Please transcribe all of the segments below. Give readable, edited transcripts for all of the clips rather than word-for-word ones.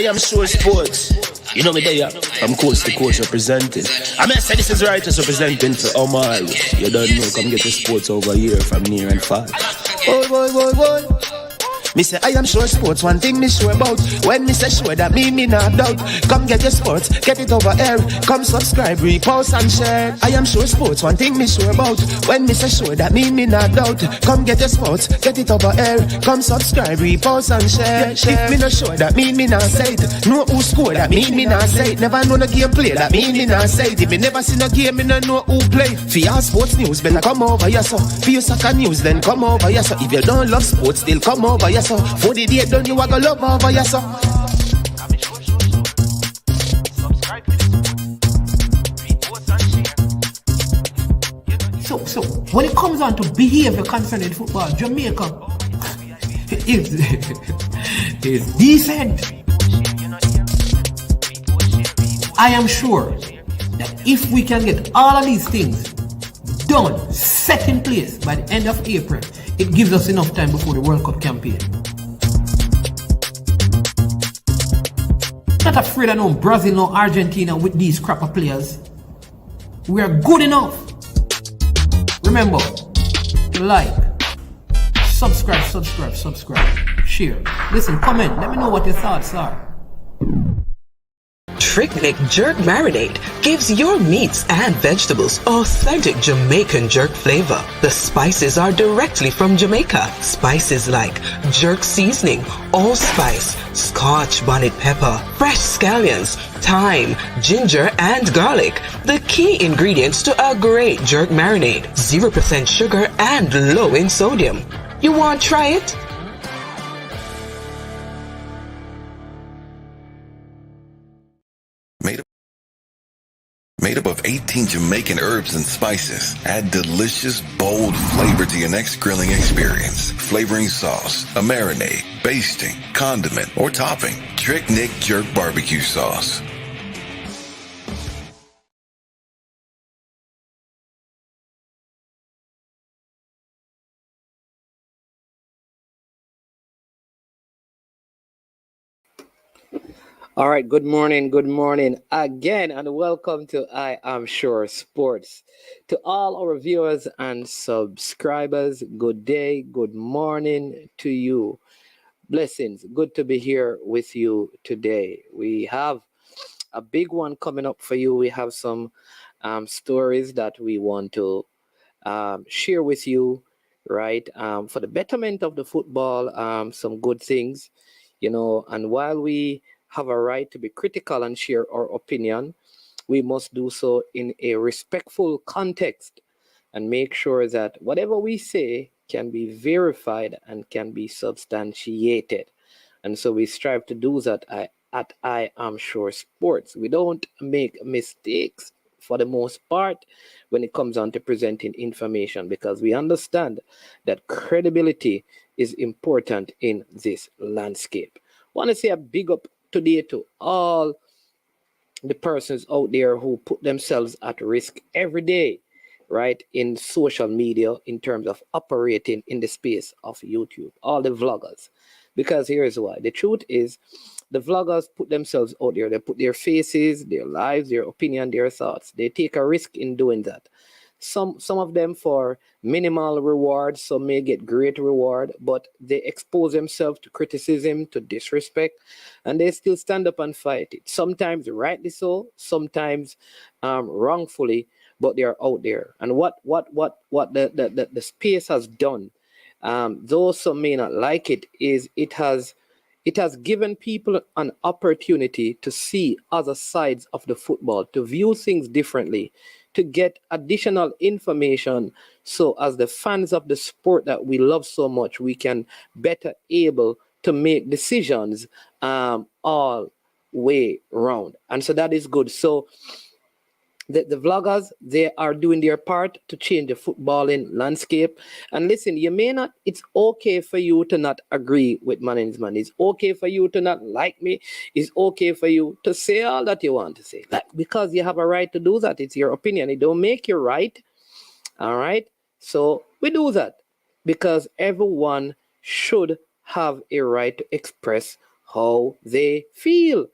am sure sports. You know me there, I'm coast to coast representing. I mean, I say this is righteous representing for Omar. You don't know, come get the sports over here from near and far. Boy. Me say I am sure sports, one thing me sure about. When me say sure, that me not doubt. Come get your sports, get it over here. Come subscribe, repost and share. I am sure sports, one thing me sure about. When me say sure, that me not doubt. Come get your sports, get it over here. Come subscribe, repost and share. If me not sure, that me not say it. Know who score, that me not say it. Never know the game play, that me not say it. If me never seen a game, me no know who play. For your sports news, better come over here so. For your soccer news, then come over here so. If you don't love sports, still come over here so. For the day done, you are gonna love over here so. So when it comes on to behavior concerning football, Jamaica is decent. I am sure that if we can get all of these things done, set in place by the end of April, it gives us enough time before the World Cup campaign. Not afraid of no Brazil, no Argentina with these crap of players. We are good enough. Remember to like, subscribe, share. Listen, comment, let me know what your thoughts are. Trick Jerk Marinade gives your meats and vegetables authentic Jamaican jerk flavor. The spices are directly from Jamaica. Spices like jerk seasoning, allspice, Scotch bonnet pepper, fresh scallions, thyme, ginger, and garlic. The key ingredients to a great jerk marinade. 0% sugar and low in sodium. You want to try it? Made up of 18 Jamaican herbs and spices. Add delicious, bold flavor to your next grilling experience. Flavoring sauce, a marinade, basting, condiment, or topping. Trick Nick Jerk Barbecue Sauce. All right, good morning again, and welcome to I Am Sure Sports. To all our viewers and subscribers, good day, good morning to you. Blessings, good to be here with you today. We have a big one coming up for you. We have some stories that we want to share with you, right? For the betterment of the football, some good things, and while we have a right to be critical and share our opinion, we must do so in a respectful context and make sure that whatever we say can be verified and can be substantiated. And so we strive to do that at I Am Sure Sports. We don't make mistakes for the most part when it comes on to presenting information, because we understand that credibility is important in this landscape. I want to say a big up today to all the persons out there who put themselves at risk every day, right, in social media in terms of operating in the space of YouTube, all the vloggers. Because here's why. The truth is, the vloggers put themselves out there. They put their faces, their lives, their opinion, their thoughts. They take a risk in doing that. Some of them for minimal reward, some may get great reward, but they expose themselves to criticism, to disrespect, and they still stand up and fight it. Sometimes rightly so, sometimes wrongfully, but they are out there. And what the space has done, though some may not like it, is it has given people an opportunity to see other sides of the football, to view things differently, to get additional information, so as the fans of the sport that we love so much, we can better able to make decisions all way round. And so that is good. So the vloggers, they are doing their part to change the footballing landscape. And listen, you may not, it's okay for you to not agree with management. It's okay for you to not like me. It's okay for you to say all that you want to say, because you have a right to do that. It's your opinion. It don't make you right. All right. So we do that because everyone should have a right to express how they feel.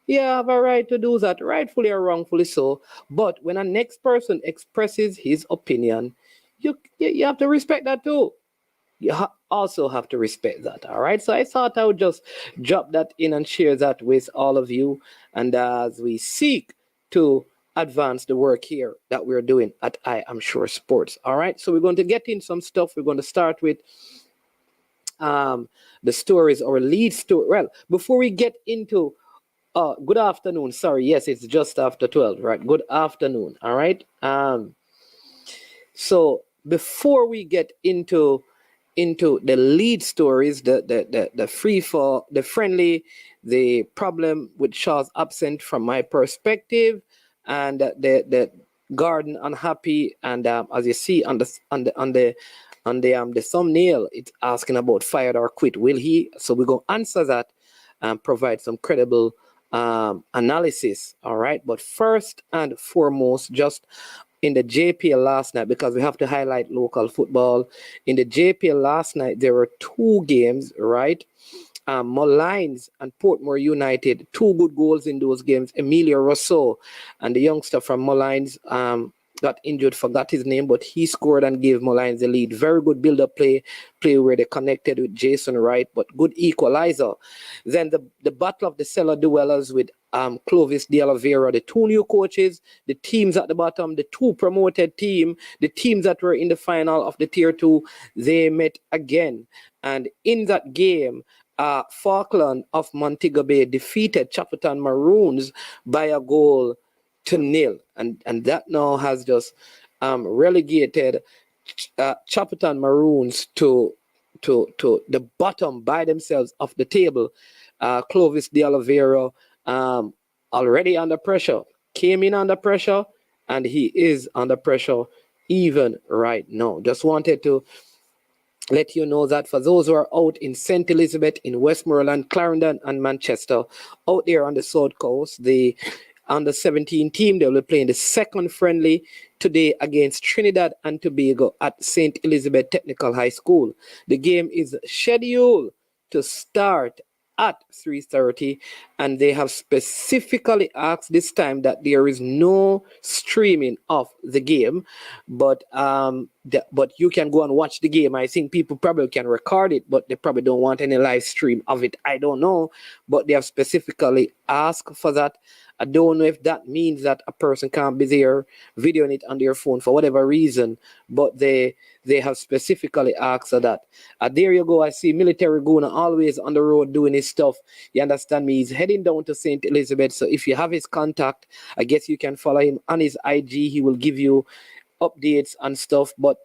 You have a right to do that, rightfully or wrongfully so. But when a next person expresses his opinion, you have to respect that too. You also have to respect that. All right. So I thought I would just drop that in and share that with all of you. And as we seek to advance the work here that we're doing at I Am Sure Sports. All right. So we're going to get in some stuff. We're going to start with the stories or lead story. Well, before we get into good afternoon. Sorry, yes, it's just after 12, right? Good afternoon. All right. So before we get into the lead stories, the free for the friendly, the problem with Shaw's absent from my perspective, and the garden unhappy, and as you see on the thumbnail, it's asking about fired or quit. Will he? So we're gonna answer that and provide some credible analysis. All right, but first and foremost, just in the JPL last night, because we have to highlight local football. In the JPL last night, there were two games, right? Mollines and Portmore United, two good goals in those games. Emilio Rousseau and the youngster from Mollines got injured, forgot his name, but he scored and gave Mollines the lead. Very good build-up play where they connected with Jason Wright, but good equalizer. Then the Battle of the Cellar Dwellers with Clovis de Oliveira, the two new coaches, the teams at the bottom, the two promoted team, the teams that were in the final of the Tier 2, they met again. And in that game, Falkland of Montego Bay defeated Chapelton Maroons by a goal to nil, and that now has just relegated Chapelton Maroons to the bottom by themselves of the table. Clovis de Oliveira already under pressure, came in under pressure, and he is under pressure even right now. Just wanted to let you know that for those who are out in St. Elizabeth, in Westmoreland, Clarendon, and Manchester, out there on the South Coast, the under 17 team, they will be playing the second friendly today against Trinidad and Tobago at St. Elizabeth Technical High School. The game is scheduled to start at 3:30, and they have specifically asked this time that there is no streaming of the game, but but you can go and watch the game. I think people probably can record it, but they probably don't want any live stream of it. I don't know, but they have specifically asked for that. I don't know if that means that a person can't be there videoing it on their phone for whatever reason, but they have specifically asked for that. There you go. I see Military Guna always on the road doing his stuff. You understand me? He's heading down to St. Elizabeth. So if you have his contact, I guess you can follow him on his IG. He will give you updates and stuff. But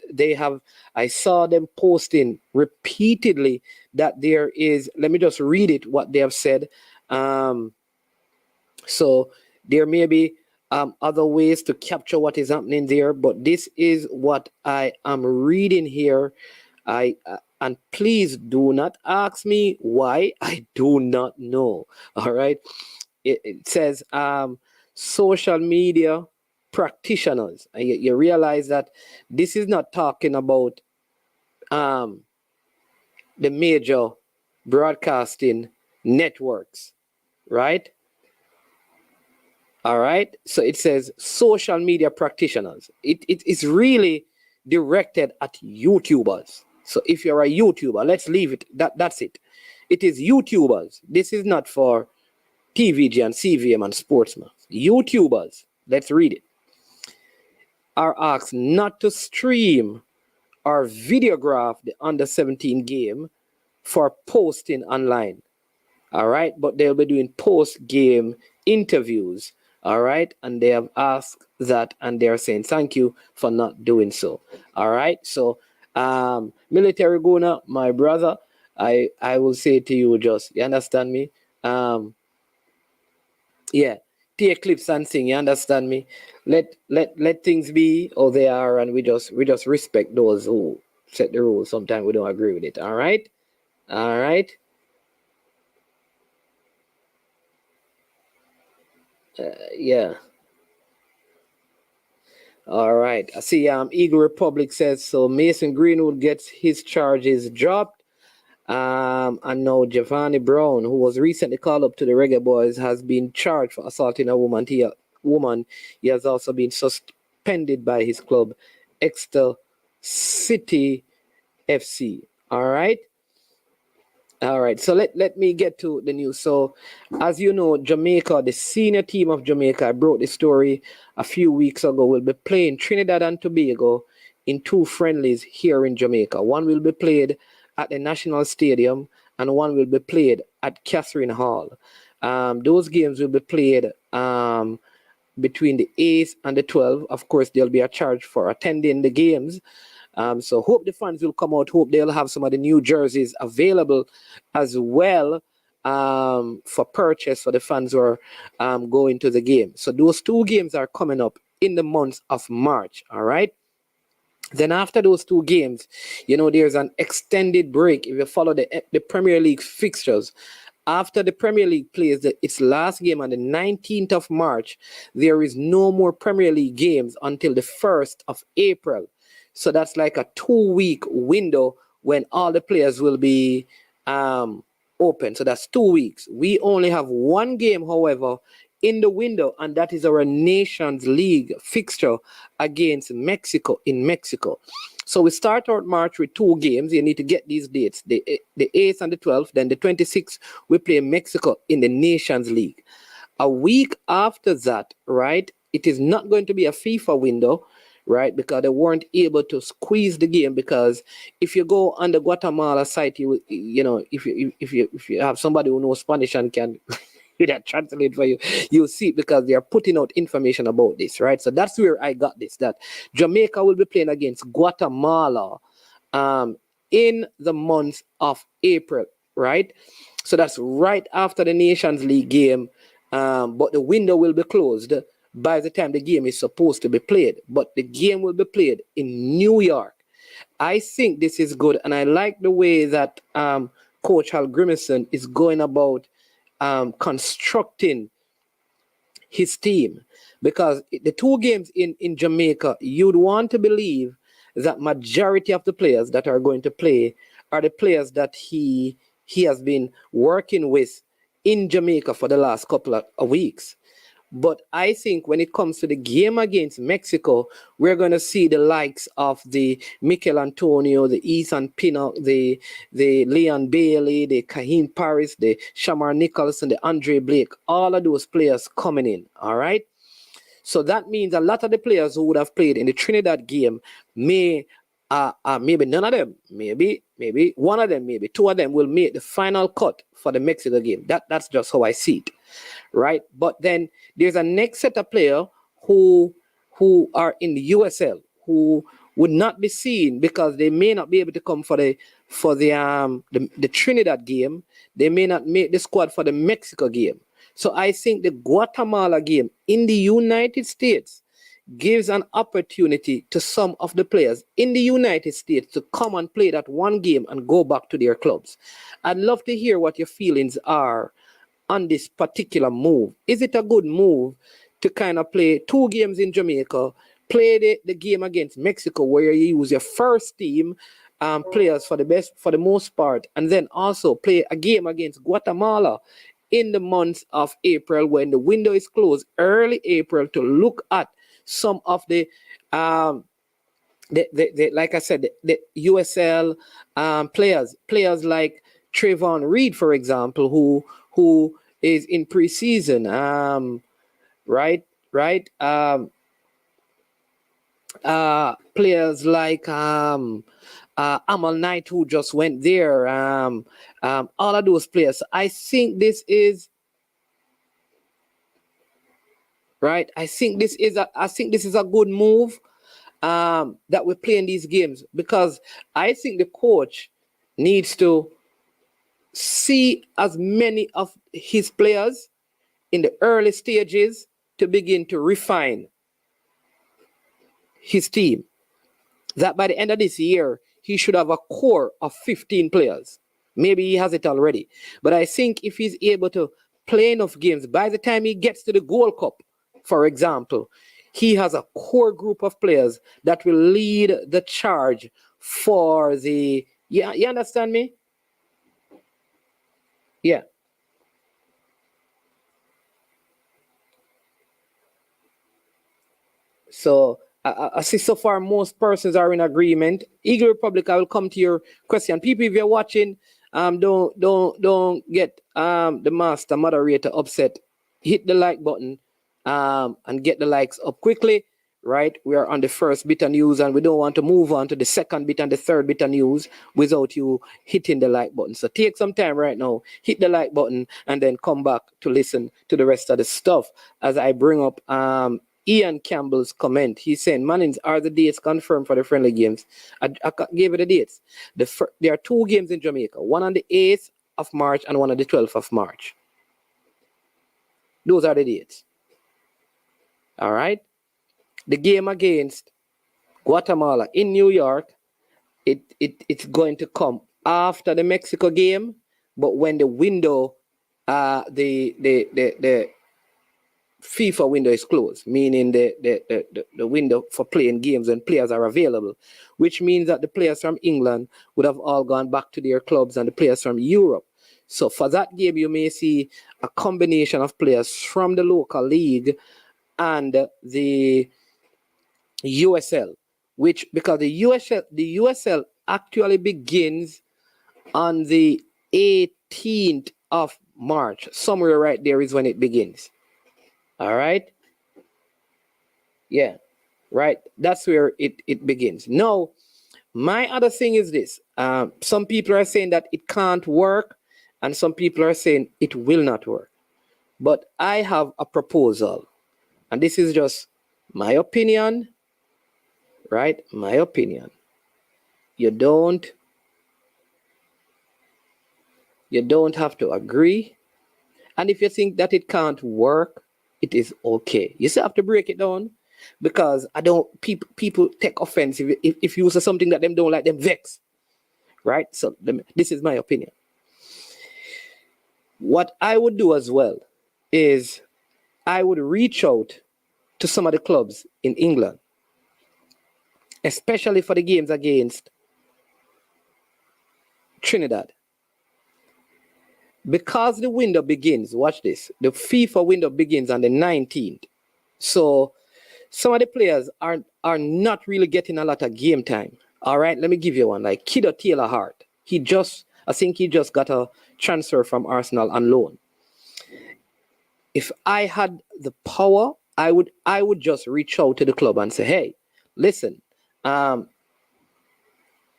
I saw them posting repeatedly that there is, let me just read it, what they have said. So there may be other ways to capture what is happening there, but this is what I am reading here. And please do not ask me why. I do not know. All right. It says social media practitioners. And you realize that this is not talking about the major broadcasting networks, right? All right. So it says social media practitioners. It is really directed at YouTubers. So if you're a YouTuber, let's leave it. That's it. It is YouTubers. This is not for TVG and CVM and Sportsman. YouTubers, let's read it, are asked not to stream or videograph the under 17 game for posting online. All right. But they'll be doing post-game interviews. All right. And they have asked that, and they're saying thank you for not doing so. All right. So, Military Guna, my brother, I will say to you, just, you understand me? Yeah. Take clips and sing, you understand me? Let things be how they are, and we just respect those who set the rules. Sometimes we don't agree with it. All right. All right. Yeah. All right. I see Eagle Republic says so Mason Greenwood gets his charges dropped And now Giovanni Brown, who was recently called up to the Reggae Boys, has been charged for assaulting a woman. He has also been suspended by his club, Exeter City FC. All right. All right, so let me get to the news. So, as you know, Jamaica, the senior team of Jamaica, I brought the story a few weeks ago, will be playing Trinidad and Tobago in 2 friendlies here in Jamaica. One will be played at the National Stadium and one will be played at Catherine Hall. Those games will be played between the 8th and the 12th. Of course, there'll be a charge for attending the games. So hope the fans will come out. Hope they'll have some of the new jerseys available as well for purchase for the fans who are going to the game. So those 2 games are coming up in the month of March. All right. Then after those 2 games, there's an extended break. If you follow the Premier League fixtures, after the Premier League plays its last game on the 19th of March, there is no more Premier League games until the 1st of April. So that's like a 2-week window when all the players will be open. So that's 2 weeks. We only have 1 game, however, in the window, and that is our Nations League fixture against Mexico in Mexico. So we start out March with 2 games. You need to get these dates, the 8th and the 12th. Then the 26th, we play Mexico in the Nations League. A week after that, right, it is not going to be a FIFA window, right, because they weren't able to squeeze the game. Because if you go on the Guatemala site, if you have somebody who knows Spanish and can that translate for you, you'll see it, because they are putting out information about this, right? So that's where I got this, that Jamaica will be playing against Guatemala in the month of April, right? So that's right after the Nations League game, but the window will be closed by the time the game is supposed to be played. But the game will be played in New York. I think this is good, and I like the way that Coach Hal Grimison is going about constructing his team, because the 2 games in Jamaica, you'd want to believe that majority of the players that are going to play are the players that he has been working with in Jamaica for the last couple of weeks. But I think when it comes to the game against Mexico, we're going to see the likes of the Mikel Antonio, the Ethan Pinnock, the Leon Bailey, the Kaheem Paris, the Shamar Nicholson, the Andre Blake, all of those players coming in, all right? So that means a lot of the players who would have played in the Trinidad game maybe none of them, maybe one of them, maybe 2 of them will make the final cut for the Mexico game. That's just how I see it, right? But then there's a next set of players who are in the USL who would not be seen because they may not be able to come for the Trinidad game. They may not make the squad for the Mexico game. So I think the Guatemala game in the United States gives an opportunity to some of the players in the United States to come and play that 1 game and go back to their clubs. I'd love to hear what your feelings are on this particular move. Is it a good move to kind of play 2 games in Jamaica, play the game against Mexico where you use your first team players for the most part, and then also play a game against Guatemala in the month of April when the window is closed, early April, to look at some of the like I said, the USL players like Trayvon Reed, for example, who is in preseason, right? Players like Amal Knight, who just went there, all of those players. I think this is right. I think this is a good move that we're playing these games, because I think the coach needs to see as many of his players in the early stages to begin to refine his team. That by the end of this year, he should have a core of 15 players. Maybe he has it already. But I think if he's able to play enough games, by the time he gets to the Gold Cup, for example, he has a core group of players that will lead the charge for the... Yeah, you understand me? Yeah. So I see so far most persons are in agreement. Eagle Republic, I will come to your question. People, if you're watching, don't get the master moderator upset. Hit the like button and get the likes up quickly. Right, we are on the first bit of news, and we don't want to move on to the second bit and the third bit of news without you hitting the like button. So take some time right now, hit the like button, and then come back to listen to the rest of the stuff as I bring up Ian Campbell's comment. He's saying, Mannings, are the dates confirmed for the friendly games? I gave you the dates. There are two games in Jamaica, one on the 8th of March and one on the 12th of March. Those are the dates. All right. The game against Guatemala in New York, it's going to come after the Mexico game, but when the window, the FIFA window is closed, meaning the window for playing games and players are available, which means that the players from England would have all gone back to their clubs and the players from Europe. So for that game, you may see a combination of players from the local league and the USL, which because the USL actually begins on the 18th of March. Somewhere right there is when it begins. All right. Yeah. Right. That's where it begins. Now, my other thing is this. Some people are saying that it can't work, and some people are saying it will not work. But I have a proposal, and this is just my opinion, right? My opinion. You don't have to agree. And if you think that it can't work, it is okay. You still have to break it down because I don't people take offense if you say something that them don't like, them vex. Right? So this is my opinion. What I would do as well is I would reach out to some of the clubs in England, especially for the games against Trinidad. Because the window begins, watch this, the FIFA window begins on the 19th. So some of the players are not really getting a lot of game time. All right, let me give you one, like Kiddo Taylor Hart. I think he just got a transfer from Arsenal on loan. If I had the power, I would just reach out to the club and say, hey, listen, I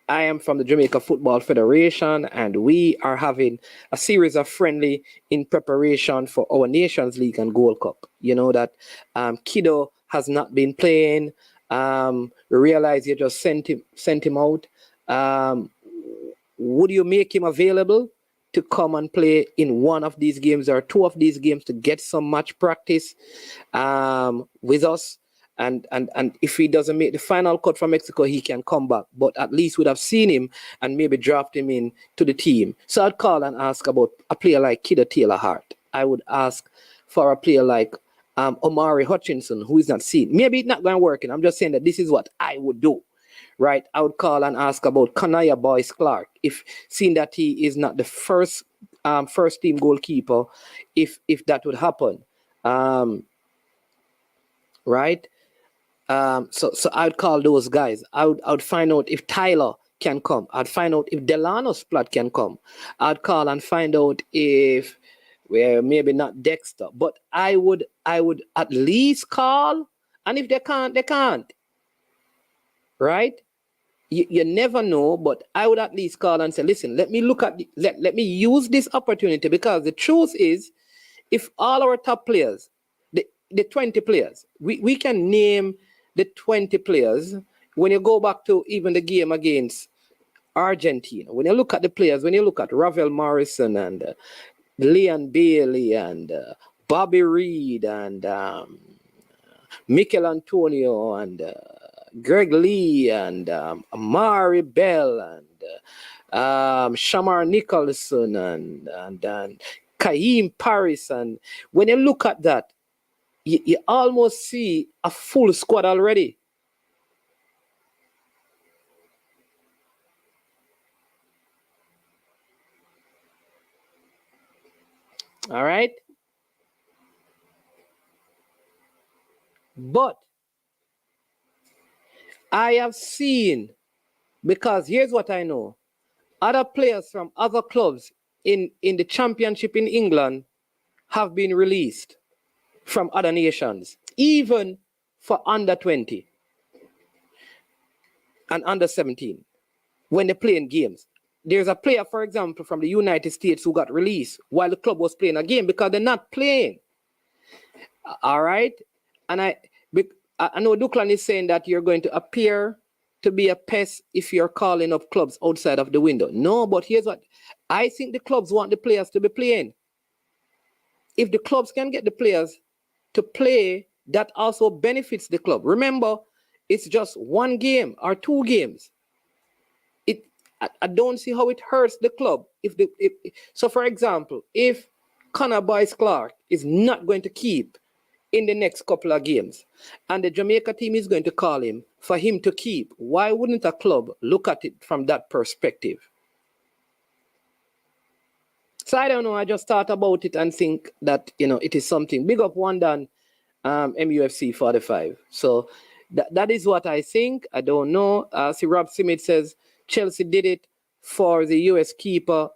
am from the Jamaica Football Federation, and we are having a series of friendly in preparation for our Nations League and Gold Cup. You know that Kiddo has not been playing. We realize you just sent him out. Would you make him available to come and play in one of these games or two of these games to get some match practice with us? And if he doesn't make the final cut from Mexico, he can come back. But at least we'd have seen him and maybe draft him in to the team. So I'd call and ask about a player like Kiddo Taylor Hart. I would ask for a player like Omari Hutchinson, who is not seen. Maybe it's not going to work. And I'm just saying that this is what I would do. Right? I would call and ask about Kanaya Boyce Clark. If seeing that he is not the first team goalkeeper, if that would happen. Right? So I'd call those guys. I would find out if Tyler can come. I'd find out if Delano Splat can come. I'd call and find out if maybe not Dexter, but I would at least call. And if they can't, they can't. Right? You never know, but I would at least call and say, listen, let me look at let me use this opportunity, because the truth is, if all our top players, the 20 players, we can name the 20 players. When you go back to even the game against Argentina, when you look at the players, when you look at Ravel Morrison and Leon Bailey and Bobby Reed and Mikel Antonio and Greg Lee and Amari Bell and Shamar Nicholson and Kaheem Paris. And when you look at that, you almost see a full squad already. All right. But I have seen, because here's what I know, other players from other clubs in the championship in England have been released from other nations, even for under 20 and under 17 when they're playing games. There's a player, for example, from the United States who got released while the club was playing a game because they're not playing. All right. And I know Duklan is saying that you're going to appear to be a pest if you're calling up clubs outside of the window. No, but here's what I think: the clubs want the players to be playing. If the clubs can get the players to play, that also benefits the club. Remember, it's just one game or two games. I don't see how it hurts the club. So, for example, if Connor Boyce Clark is not going to keep in the next couple of games, and the Jamaica team is going to call him for him to keep, why wouldn't a club look at it from that perspective? So I don't know. I just thought about it and think that, it is something. Big up one done, MUFC 45. So that is what I think. I don't know. See, Rob Simit says Chelsea did it for the US keeper.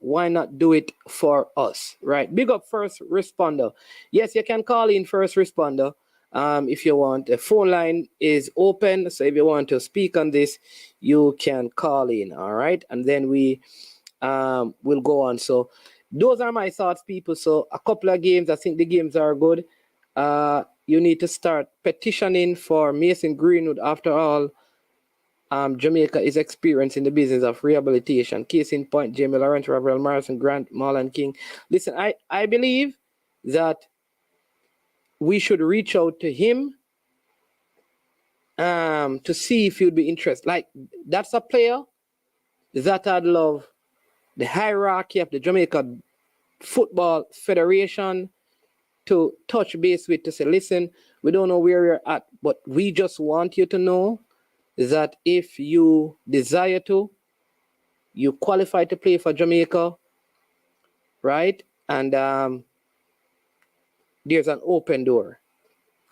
Why not do it for us? Right. Big up first responder. Yes, you can call in first responder if you want. The phone line is open. So if you want to speak on this, you can call in. All right. And then we'll go on. So those are my thoughts, people. So a couple of games. I think the games are good. You need to start petitioning for Mason Greenwood. After all, Jamaica is experiencing the business of rehabilitation. Case in point, Jamie Lawrence, Ravel Morrison, Grant, Marlon King. Listen, I believe that we should reach out to him to see if he'll be interested. Like, that's a player that I'd love the hierarchy of the Jamaica Football Federation to touch base with, to say, listen, we don't know where you're at, but we just want you to know that if you desire to, you qualify to play for Jamaica, right? And there's an open door.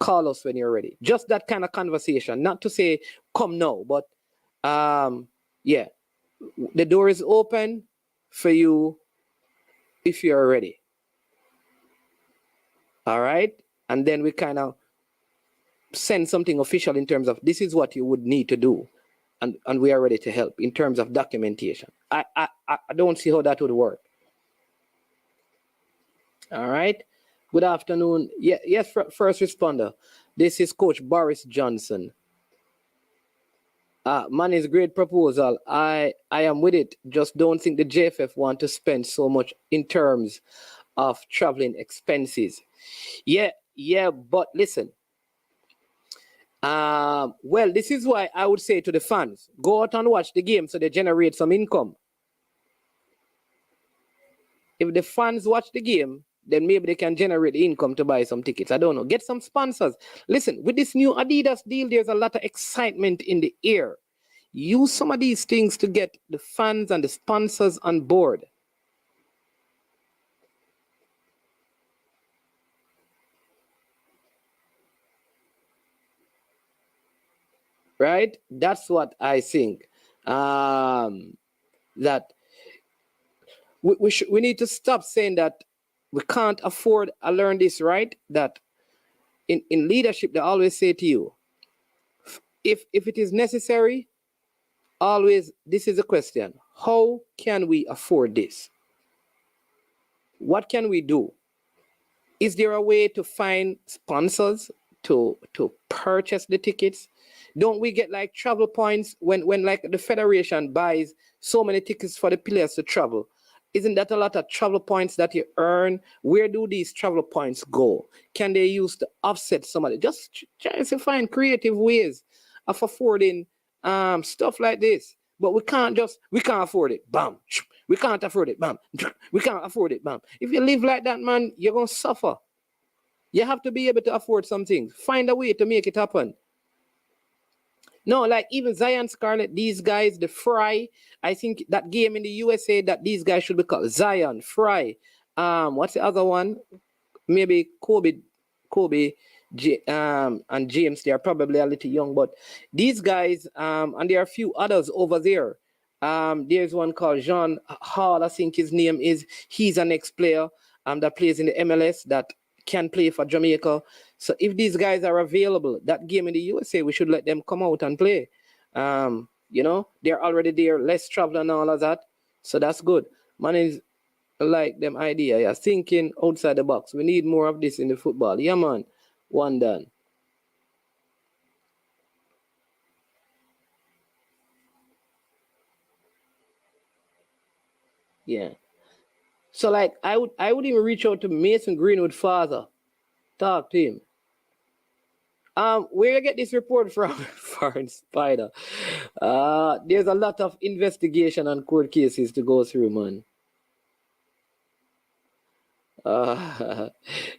Call us when you're ready. Just that kind of conversation. Not to say come now, but yeah, the door is open for you if you're ready. All right? And then we kind of send something official in terms of this is what you would need to do. And we are ready to help in terms of documentation. I don't see how that would work. All right. Good afternoon. Yes, first responder. This is Coach Boris Johnson. Man, is great proposal. I am with it. Just don't think the JFF want to spend so much in terms of traveling expenses. Yeah, but listen. Well, this is why I would say to the fans, go out and watch the game so they generate some income. If the fans watch the game, then maybe they can generate income to buy some tickets. I don't know. Get some sponsors. Listen, with this new Adidas deal, there's a lot of excitement in the air. Use some of these things to get the fans and the sponsors on board. Right? That's what I think. That we need to stop saying that we can't afford. I learned this, right? That in leadership, they always say to you, if it is necessary, always, this is a question. How can we afford this? What can we do? Is there a way to find sponsors to purchase the tickets? Don't we get like travel points when like the federation buys so many tickets for the players to travel? Isn't that a lot of travel points that you earn? Where do these travel points go? Can they use to offset some of it? Just try to find creative ways of affording stuff like this. But we can't afford it. Bam. We can't afford it. Bam. We can't afford it. Bam. If you live like that, man, you're going to suffer. You have to be able to afford something. Find a way to make it happen. No, like even Zion Scarlett, these guys, the Fry, I think that game in the USA that these guys should be called Zion, Fry, What's the other one? Maybe Kobe, and James. They are probably a little young, but these guys, and there are a few others over there. There's one called Jean Hall, I think his name is. He's an ex-player that plays in the MLS that can play for Jamaica. So if these guys are available, that game in the USA, we should let them come out and play. They're already there, less travel and all of that. So that's good. Man is like them idea, yeah. Thinking outside the box. We need more of this in the football. Yeah, man. One done. Yeah. So like I would even reach out to Mason Greenwood father. Talk to him. Where you get this report from, Foreign Spider? There's a lot of investigation and court cases to go through, man.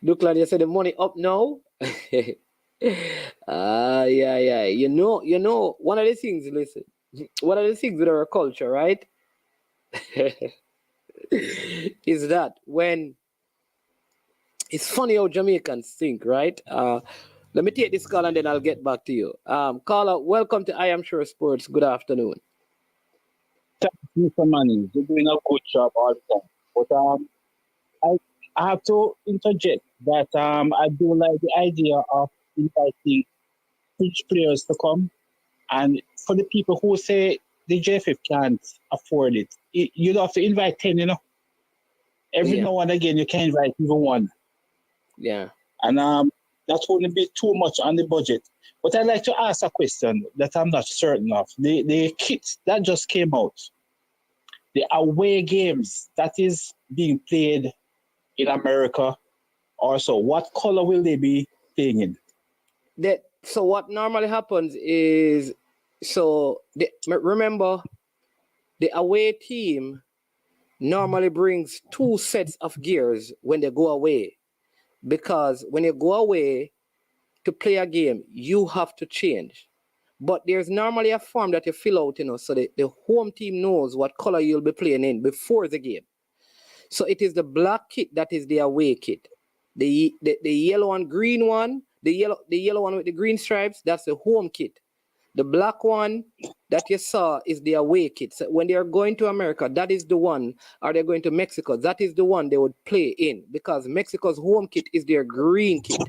Duclan, you said the money up now? Yeah. You know, one of the things, listen, one of the things with our culture, right? is that when it's funny how Jamaicans think, right? Let me take this call and then I'll get back to you. Caller, welcome to I Am Sure Sports. Good afternoon. Thank you, Mr. Manning. You're doing a good job all the time. But I have to interject that I do like the idea of inviting French players to come. And for the people who say the JFF can't afford it, you don't have to invite 10, you know. Every now and again, you can invite even one. Yeah. And that wouldn't be too much on the budget. But I'd like to ask a question that I'm not certain of. The kit that just came out, the away games that is being played in America also, what color will they be playing in? So what normally happens is, remember, the away team normally brings 2 sets of gears when they go away. Because when you go away to play a game, you have to change. But there's normally a form that you fill out, so the home team knows what color you'll be playing in before the game. So it is the black kit that is the away kit. The yellow and green one, the yellow one with the green stripes, that's the home kit. The black one that you saw is the away kit. So when they are going to America, that is the one, or they're going to Mexico, that is the one they would play in, because Mexico's home kit is their green kit.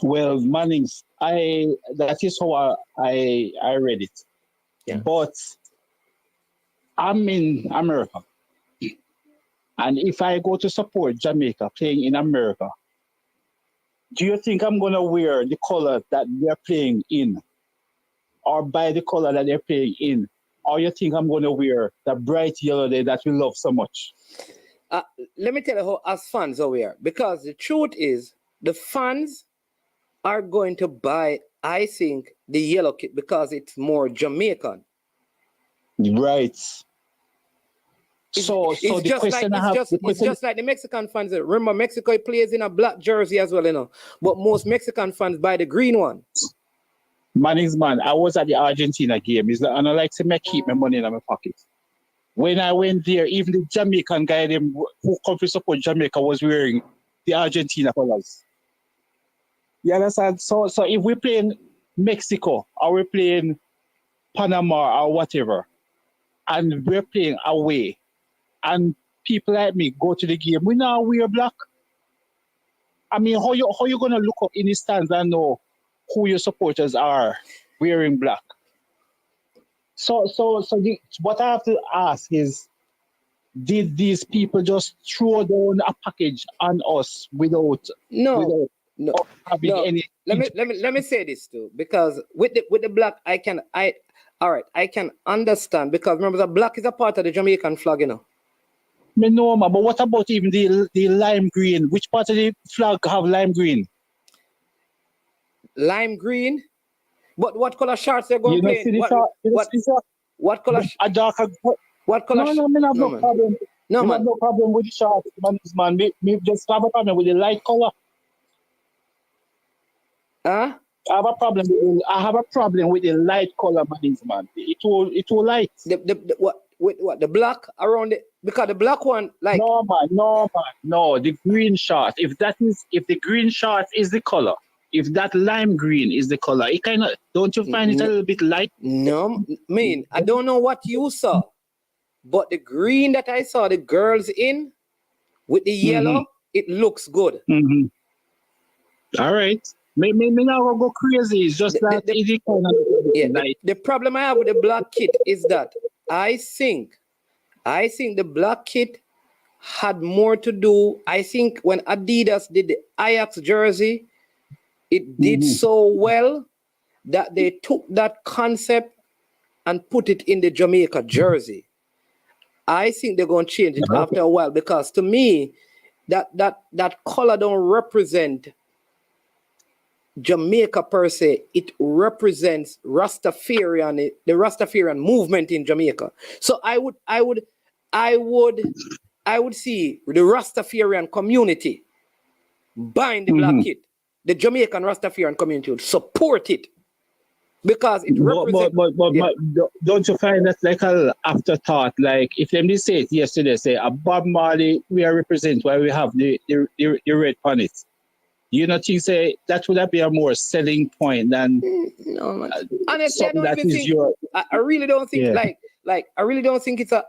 Well, Mannings, that is how I read it. Yeah. But I'm in America. And if I go to support Jamaica playing in America, do you think I'm going to wear the color that they're playing in, or buy the color that they're playing in? Or you think I'm going to wear the bright yellow that we love so much? Let me tell you how us fans are wear. Because the truth is, the fans are going to buy, I think, the yellow kit because it's more Jamaican. Right. So the question I have, it's just like the Mexican fans. Remember, Mexico plays in a black jersey as well, But most Mexican fans buy the green one. Mannings, man, I was at the Argentina game. And I like to keep my money in my pocket. When I went there, even the Jamaican guy who come to support Jamaica was wearing the Argentina colors. You understand? So if we're playing Mexico or we're playing Panama or whatever, and we're playing away, and people like me go to the game, we now wear black. I mean, how you gonna look up in the stands and know who your supporters are wearing black? So what I have to ask is, did these people just throw down a package on us without having any? Let me say this too, because with the black, I can understand, because remember the black is a part of the Jamaican flag, No, but what about even the lime green? Which part of the flag have lime green? Lime green? But what color shorts they're going to play? What color? A darker. What color? No, I have no problem. I have no problem with the shorts, man. Me just have a problem with the light color. Huh? I have a problem with the light color, man. It will light. with what the black around it, because the black one like No, man, no. The green short. If the green short is the color, if that lime green is the color, it kind of, don't you find it a little bit light? no, I don't know what you saw, but the green that I saw the girls in with the yellow, it looks good. Mm-hmm. All right. Me now go crazy. It's just that it kind of light. The problem I have with the black kit is that I think the black kit had more to do. I think when Adidas did the Ajax jersey, it did so well that they took that concept and put it in the Jamaica jersey. I think they're going to change it after a while, because to me, that color don't represent Jamaica per se. It represents Rastafarian, the Rastafarian movement in Jamaica. So I would see the Rastafarian community buying the black kit. The Jamaican Rastafarian community would support it, because it represents. But don't you find that like a afterthought? Like if them did say it yesterday, say a Bob Marley we are represent why we have the red on it. You know, think say that would be a more selling point than no, man. Honestly, I don't even think. I really don't think I really don't think it's a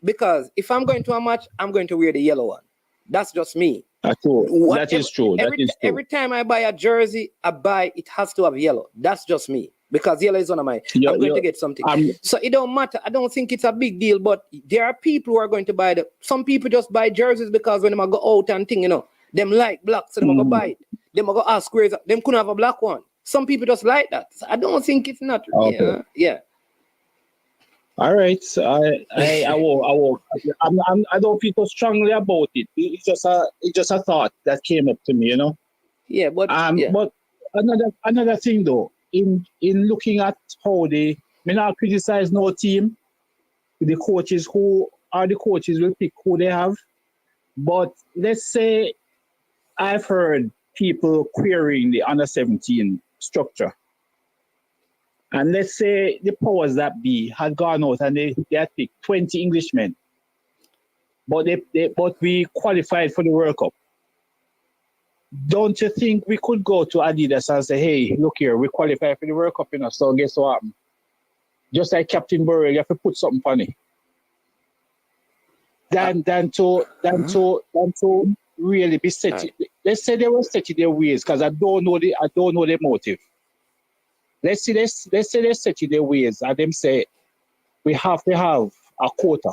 because if I'm going to a match, I'm going to wear the yellow one. That's just me. That is true. Every time I buy a jersey, it has to have yellow. That's just me, because yellow is one of my. I'm going to get something. So it don't matter. I don't think it's a big deal. But there are people who are going to buy some people just buy jerseys because when they go out and thing, you know, them like black, so they go buy it. Them go ask where is it. Them couldn't have a black one. Some people just like that. So I don't think it's not. Okay. Yeah. All right. So I will. I don't feel so strongly about it. It's just a thought that came up to me, you know. Yeah, but but another thing though, in looking at how they may not criticize no team, the coaches will pick who they have. But let's say I've heard people querying the under 17 structure. And let's say the powers that be had gone out and they had picked 20 Englishmen. But we qualified for the World Cup. Don't you think we could go to Adidas and say, hey, look here, we qualified for the World Cup, you know, so guess what happened? Just like Captain Burrell, you have to put something funny. Than to really be set. Let's say they were set in their ways, because I don't know the motive. Let's say they set in their ways and them say we have to have a quota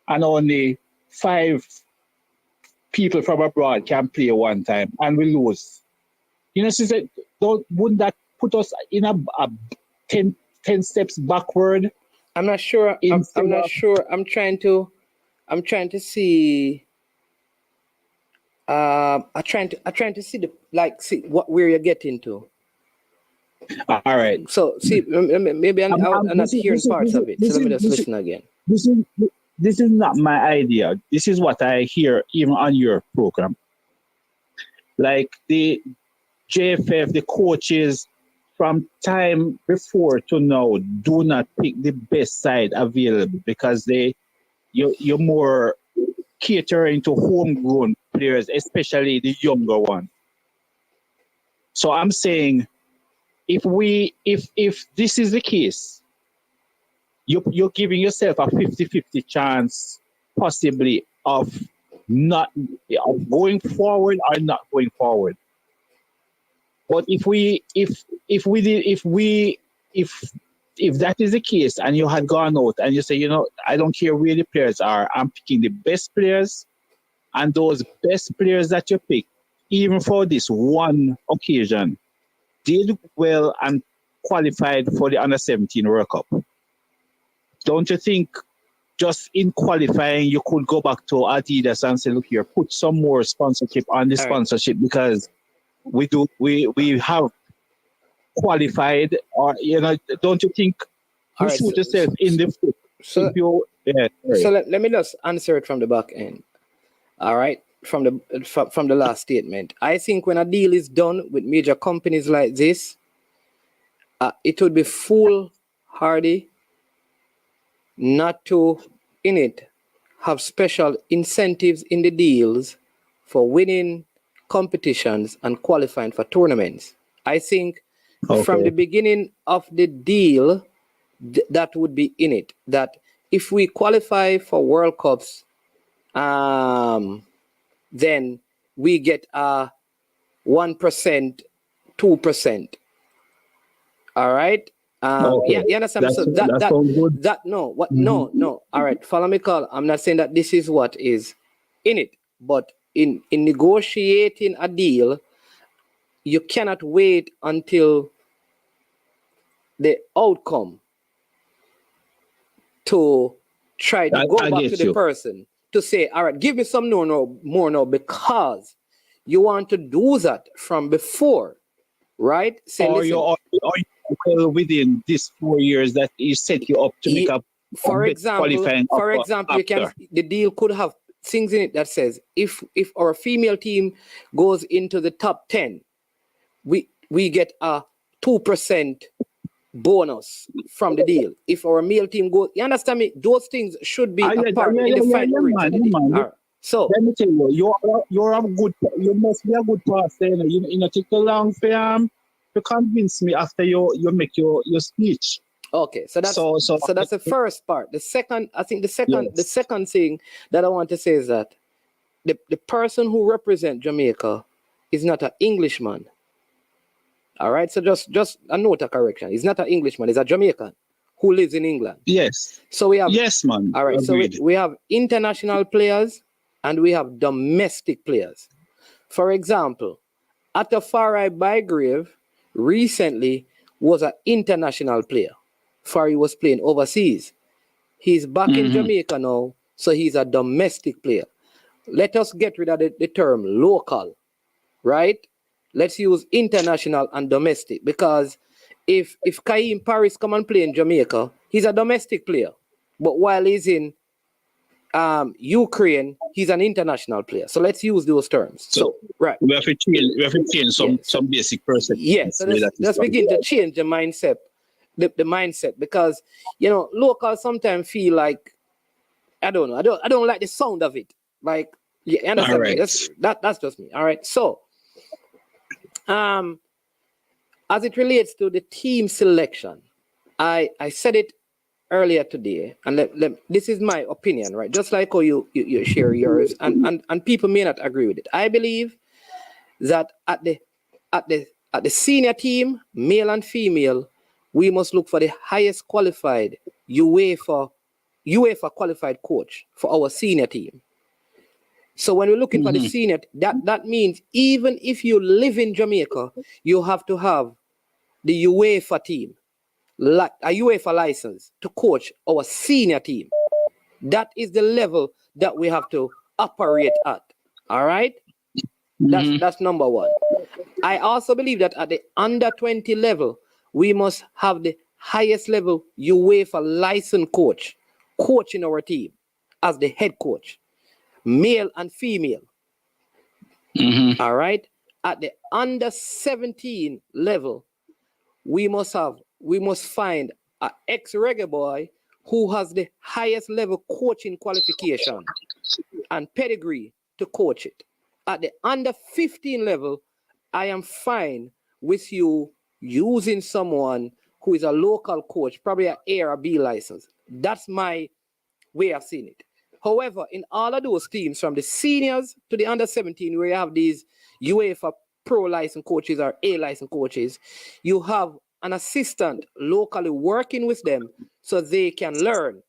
and only 5 people from abroad can play one time and we lose. You know, wouldn't that put us in a 10 steps backward? I'm not sure. I'm not sure. I'm trying to see. I'm trying to see where you're getting to. All right. So see, maybe I'm not hearing parts of it. So let me just listen again. This is not my idea. This is what I hear even on your program. Like the JFF, the coaches from time before to now do not pick the best side available, because you're more catering to homegrown players, especially the younger one. So I'm saying, if this is the case, you're giving yourself a 50-50 chance, possibly of going forward or not going forward. But if that is the case, and you had gone out and you say, you know, I don't care where the players are, I'm picking the best players, and those best players that you pick, even for this one occasion, did well and qualified for the under 17 World Cup. Don't you think just in qualifying you could go back to Adidas and say, look here, put some more sponsorship on the sponsorship, because we have qualified, or you know, don't you think you shoot yourself in the foot? So let me just answer it from the back end. All right, from the last statement. I think when a deal is done with major companies like this, it would be foolhardy not to, in it, have special incentives in the deals for winning competitions and qualifying for tournaments. I think from the beginning of the deal, that would be in it. That if we qualify for World Cups, then we get a 1%, 2%. All right. Yeah, you understand? That's, so no. All right, follow me, Carl. I'm not saying that this is what is in it, but in negotiating a deal, you cannot wait until the outcome to try to go back to the person to say, all right, give me some more now, because you want to do that from before, right? Say, or listen, you're well within these 4 years that he set you up to make a for example, you can, the deal could have things in it that says if our female team goes into the top 10, we get a 2% bonus from the deal. If our male team goes, you understand me? Those things should be a part in the fine print of the deal. All right. So let me tell you, you must be a good pastor. You know, take a long film to convince me after you make your speech. Okay, so that's the first part. The second, I think the second thing that I want to say is that the person who represents Jamaica is not an Englishman. All right, so just a note of correction. He's not an Englishman, he's a Jamaican who lives in England. Yes. So we have, yes, man. All right, agreed. So we have international players and we have domestic players. For example, Atafari Bygrave recently was an international player. Fari was playing overseas. He's back in Jamaica now, so he's a domestic player. Let us get rid of the term local, right? Let's use international and domestic, because if Kaim Paris come and play in Jamaica, he's a domestic player. But while he's in Ukraine, he's an international player. So let's use those terms. So right. We have to change some basic perception. Yes, so let's begin to change the mindset. The mindset, because local sometimes feel like, I don't know, I don't like the sound of it. Like, you understand me? That's just me. All right. So as it relates to the team selection, I said it earlier today, and this is my opinion, right? Just like how you share yours, and people may not agree with it. I believe that at the senior team, male and female, we must look for the highest qualified UEFA qualified coach for our senior team. So when we're looking for the senior, that means even if you live in Jamaica, you have to have the UEFA team, like a UEFA license to coach our senior team. That is the level that we have to operate at. All right? That's number one. I also believe that at the under 20 level, we must have the highest level UEFA licensed coach coaching our team as the head coach, male and female. All right. At the under 17 level, we must find an ex-reggae boy who has the highest level coaching qualification and pedigree to coach it. At the under 15 level, I am fine with you using someone who is a local coach, probably an A or B license. That's my way of seeing it. However, in all of those teams, from the seniors to the under 17, where you have these UEFA pro license coaches or A license coaches, you have an assistant locally working with them so they can learn.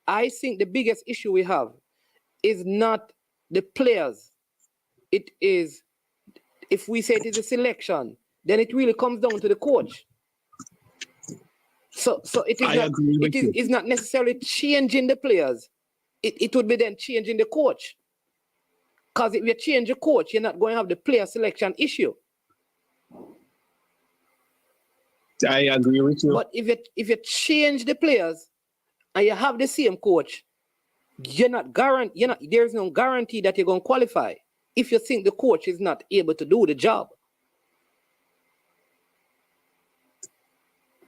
I think the biggest issue we have is not the players. It is, if we say it is a selection, then it really comes down to the coach. So it is not necessarily changing the players. It would be then changing the coach. Because if you change the coach, you're not going to have the player selection issue. I agree with you. But if you change the players and you have the same coach, there's no guarantee that you're going to qualify if you think the coach is not able to do the job.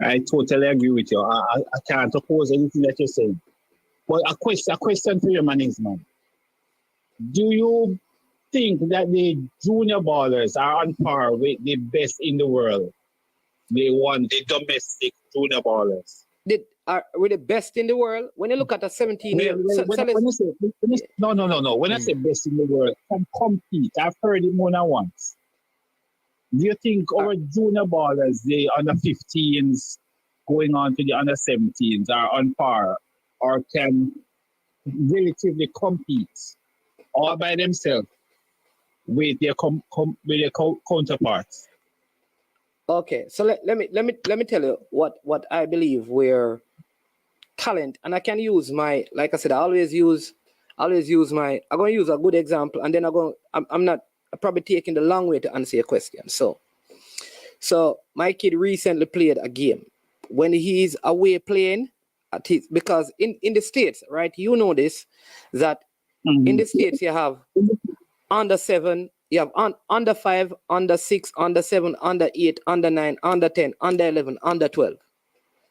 I totally agree with you. I can't oppose anything that you're saying. But a question for you, Mannings, man. Do you think that the junior ballers are on par with the best in the world? They won the domestic junior ballers. We're the best in the world. When you look at a 17-year, No. When I say best in the world, can compete. I've heard it more than once. Do you think our junior ballers, the under 15s going on to the under 17s, are on par or can relatively compete all by themselves with their counterparts? Okay, so let me tell you what I believe where talent, and I can use my, like I said, I always use my, I'm going to use a good example, and then I'm probably taking the long way to answer your question. So my kid recently played a game. When he's away playing, because in the States, right, you know this, that in the States you have under 7, you have under 5, under 6, under 7, under 8, under 9, under 10, under 11, under 12.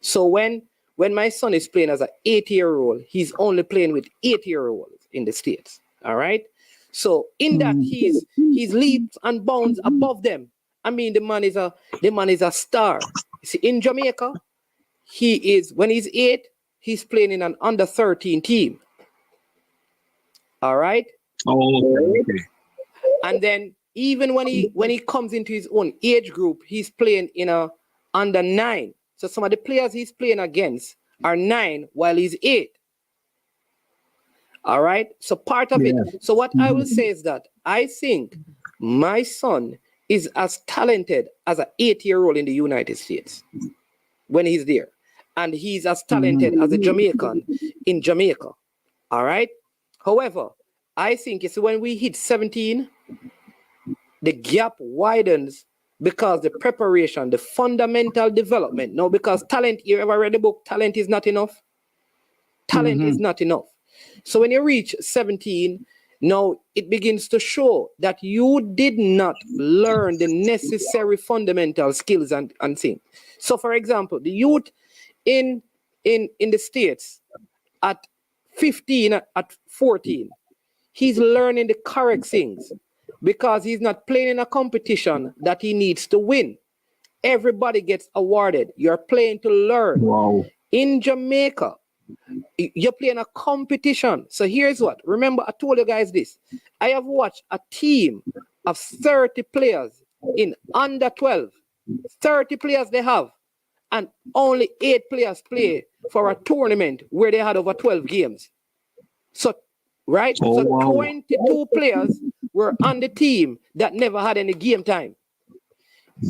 So when my son is playing as an 8-year-old, he's only playing with 8-year-olds in the States. All right. So in that he's leaps and bounds above them. I mean, the man is a star. You see, in Jamaica, when he's 8, he's playing in an under 13 team. All right. Oh, okay. And then even when he comes into his own age group, he's playing in a under 9. So some of the players he's playing against are 9 while he's 8. All right. So part of it. So what I will say is that I think my son is as talented as an 8-year-old in the United States when he's there. And he's as talented as a Jamaican in Jamaica. All right. However, I think it's when we hit 17, the gap widens because the preparation, the fundamental development. No, because talent, you ever read the book, Talent is Not Enough? Talent is not enough. So when you reach 17, now it begins to show that you did not learn the necessary fundamental skills and things. So for example, the youth in the States at 15, at 14, he's learning the correct things because he's not playing in a competition that he needs to win. Everybody gets awarded. You're playing to learn. Wow. In Jamaica, you're playing a competition. So here's what. Remember, I told you guys this. I have watched a team of 30 players in under 12. 30 players they have. And only 8 players play for a tournament where they had over 12 games. So, right? Oh, so wow. 22 players were on the team that never had any game time.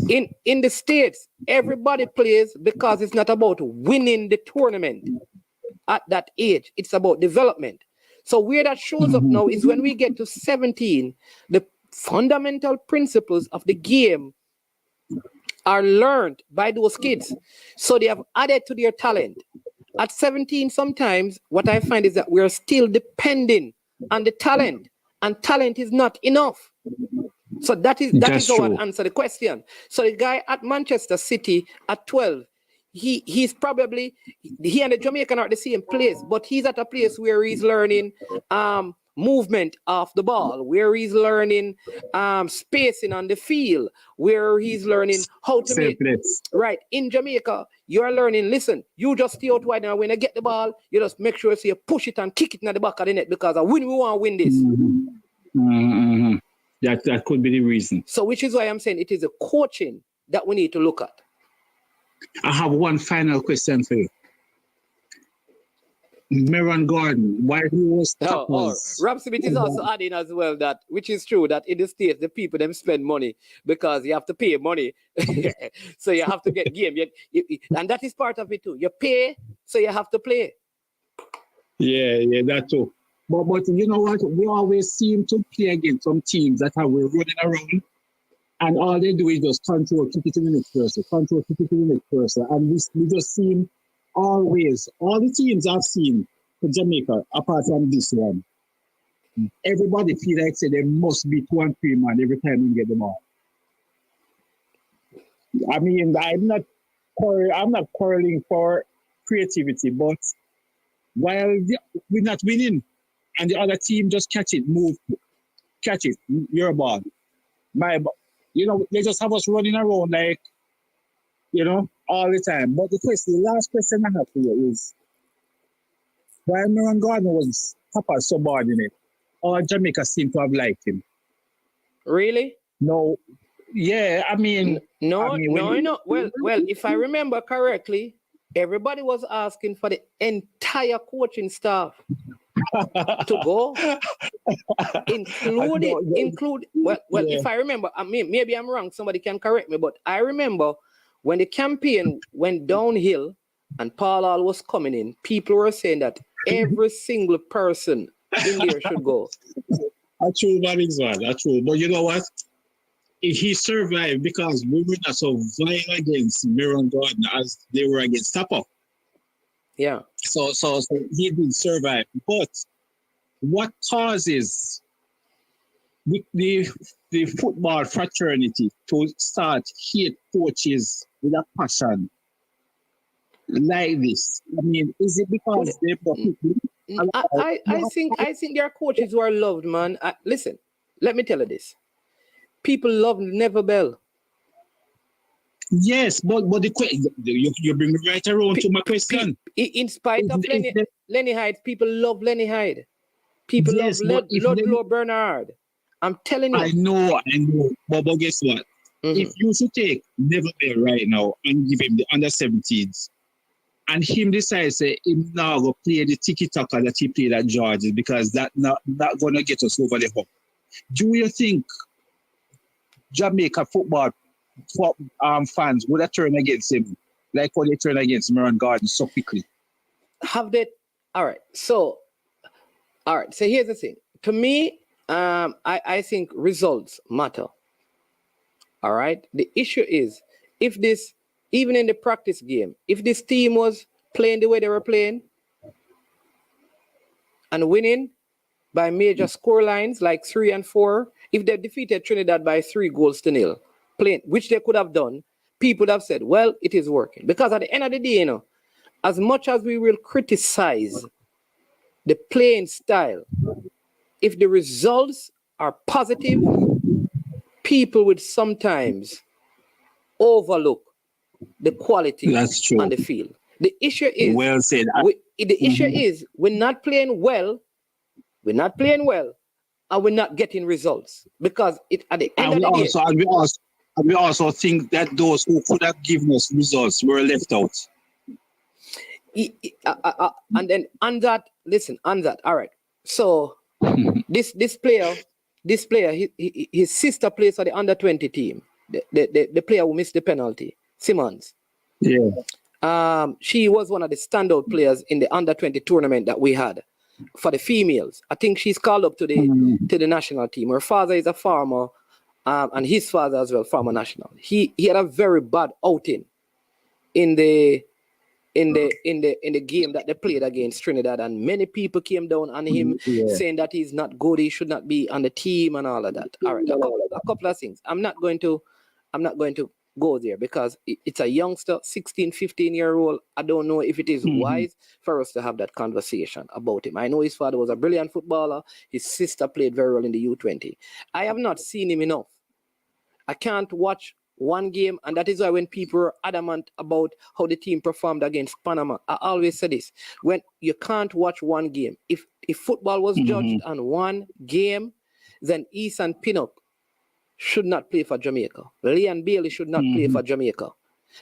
In the States, everybody plays because it's not about winning the tournament at that age. It's about development. So where that shows up now is when we get to 17, the fundamental principles of the game are learned by those kids. So they have added to their talent. At 17, sometimes what I find is that we're still depending on the talent, and talent is not enough. So that is how I answer the question. So the guy at Manchester City at 12, he's probably, he and the Jamaican are at the same place, but he's at a place where he's learning movement off the ball, where he's learning spacing on the field, where he's learning how to make right. In Jamaica, you're learning, listen, you just stay out wide, and when I get the ball, you just make sure you push it and kick it in the back of the net, because we want to win this. That could be the reason. So which is why I'm saying it is a coaching that we need to look at. I have one final question for you. Meron Gordon, why he was Rob Smith is also adding as well that, which is true, that in the States, the people, them spend money because you have to pay money. So you have to get game. And that is part of it too. You pay, so you have to play. Yeah, that too. But you know what? We always seem to play against some teams that are running around, and all they do is just control, kick it to the next person, control, kick it to the next person. And we just seem always, all the teams I've seen for Jamaica, apart from this one, everybody feel like say they must be 2 and 3 man every time you get them out. I mean, I'm not quarreling for creativity, but while we're not winning, and the other team just catch it, your ball, my ball. They just have us running around like, all the time. But the last question I have for you is, why Miran Gardner was Papa's subordinate, or Jamaica seem to have liked him? Really? No. Yeah, I mean... No. Well, if I remember correctly, everybody was asking for the entire coaching staff to go, include. Well, Yeah. if I remember, I mean, maybe I'm wrong. Somebody can correct me, but I remember when the campaign went downhill and Paul Hall was coming in, people were saying that every single person in there should go. That's true, that's true. But you know what? He survived because we were not so violent against Miran Gardner as they were against Tapa. Yeah. So he did survive. But what causes the football fraternity to start hate coaches with a passion like this? I mean, is it because they've got people? I think there are coaches who are loved, man. Listen, let me tell you this. People love Never Bell. Yes, but you bring me right around to my question. In spite of Lenny Hyde, people love Lenny Hyde. People love Ludlow Bernard. I'm telling you. I know. But guess what? If you should take Never Bell right now and give him the under-17s, and him decides him now go play the tiki-taka that he played at Georgia because that not going to get us over the hump. Do you think Jamaica football fans would have turned against him like how they turned against Miran Gardner so quickly? Have they? All right. So here's the thing. To me, I think results matter. All right. The issue is if this, even in the practice game, if this team was playing the way they were playing and winning by major score lines like 3 and 4, if they defeated Trinidad by 3-0, playing, which they could have done, people would have said, well, it is working. Because at the end of the day, as much as we will criticize the playing style, if the results are positive, people would sometimes overlook the quality on the field. The issue is, well said. The issue is we're not playing well, and we're not getting results because at the end of the day. And we also think that those who could have given us results were left out. And then on that, all right. So this player, his sister plays for the under-20 team. The player who missed the penalty, Simmons. Yeah. She was one of the standout players in the under-20 tournament that we had for the females. I think she's called up to the national team. Her father is a farmer, and his father as well, farmer national. He had a very bad outing in the game that they played against Trinidad, and many people came down on him saying that he's not good, he should not be on the team and all of that. All right, a couple of things. I'm not going to go there because it's a youngster, 16, 15-year-old. I don't know if it is wise for us to have that conversation about him. I know his father was a brilliant footballer. His sister played very well in the U20. I have not seen him enough. I can't watch one game, and that is why when people are adamant about how the team performed against Panama, I always say this: when you can't watch one game, if football was judged on one game, then Ethan Pinnock should not play for Jamaica. Leon Bailey should not play for Jamaica.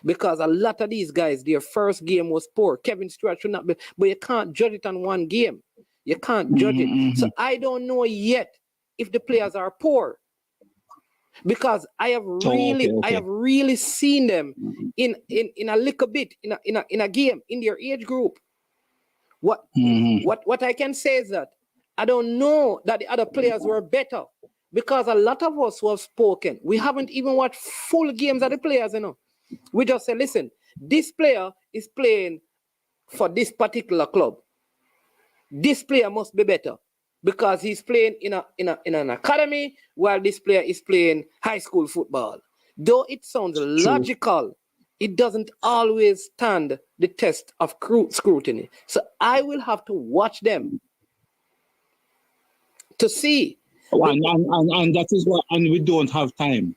Because a lot of these guys, their first game was poor. Kevin Stewart should not be, but you can't judge it on one game. You can't judge it. So I don't know yet if the players are poor. Because I have really seen them in a little bit in a game in their age group. What I can say is that I don't know that the other players were better, because a lot of us who have spoken, we haven't even watched full games of the players, We just say, listen, this player is playing for this particular club. This player must be better because he's playing in an academy while this player is playing high school football. Though it sounds logical it doesn't always stand the test of scrutiny. So I will have to watch them to see. And that is what, and we don't have time.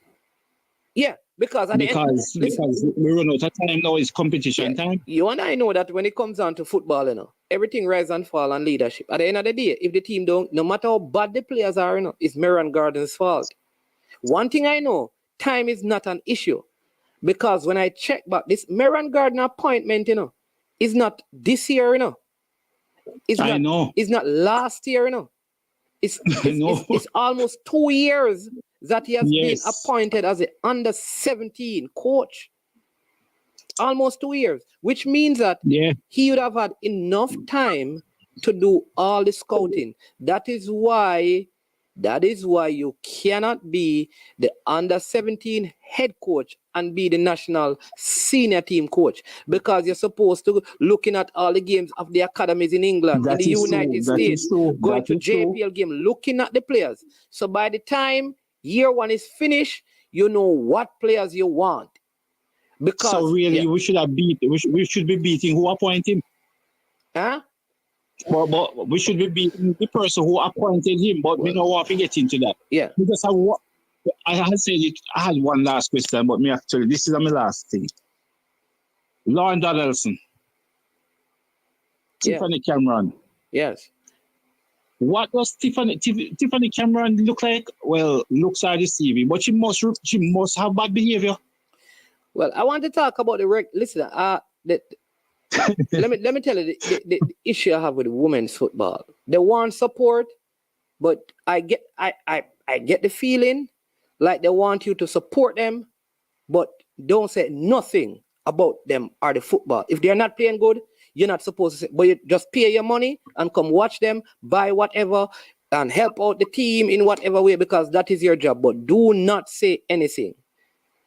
Yeah, because at the end, because we run out of time now. It's competition time. You and I know that when it comes down to football, everything rise and fall on leadership. At the end of the day, if the team don't, no matter how bad the players are, it's Merran Garden's fault. One thing I know, time is not an issue. Because when I check back, this Merran Garden appointment, is not this year, It's not last year, It's almost 2 years that he has been appointed as an under-17 coach. Almost 2 years, which means that he would have had enough time to do all the scouting. That is why you cannot be the under-17 head coach and be the national senior team coach, because you're supposed to looking at all the games of the academies in England, in the United States, going to JPL game, looking at the players. So by the time year one is finished, you know what players you want. Because so really, we should be beating who appointed him. Huh? But we should be beating the person who appointed him. But we don't want to get into that. Yeah. Because I had said it. I had one last question, but actually this is my last thing. Lauren Donaldson, Tiffany Cameron. Yes. What does Tiffany Cameron look like? Well, looks are deceiving, but she must have bad behavior. Well, I want to talk about listen. Let me tell you the issue I have with women's football. They want support, but I get the feeling like they want you to support them, but don't say nothing about them or the football. If they're not playing good, you're not supposed to say, but you just pay your money and come watch them, buy whatever, and help out the team in whatever way, because that is your job. But do not say anything,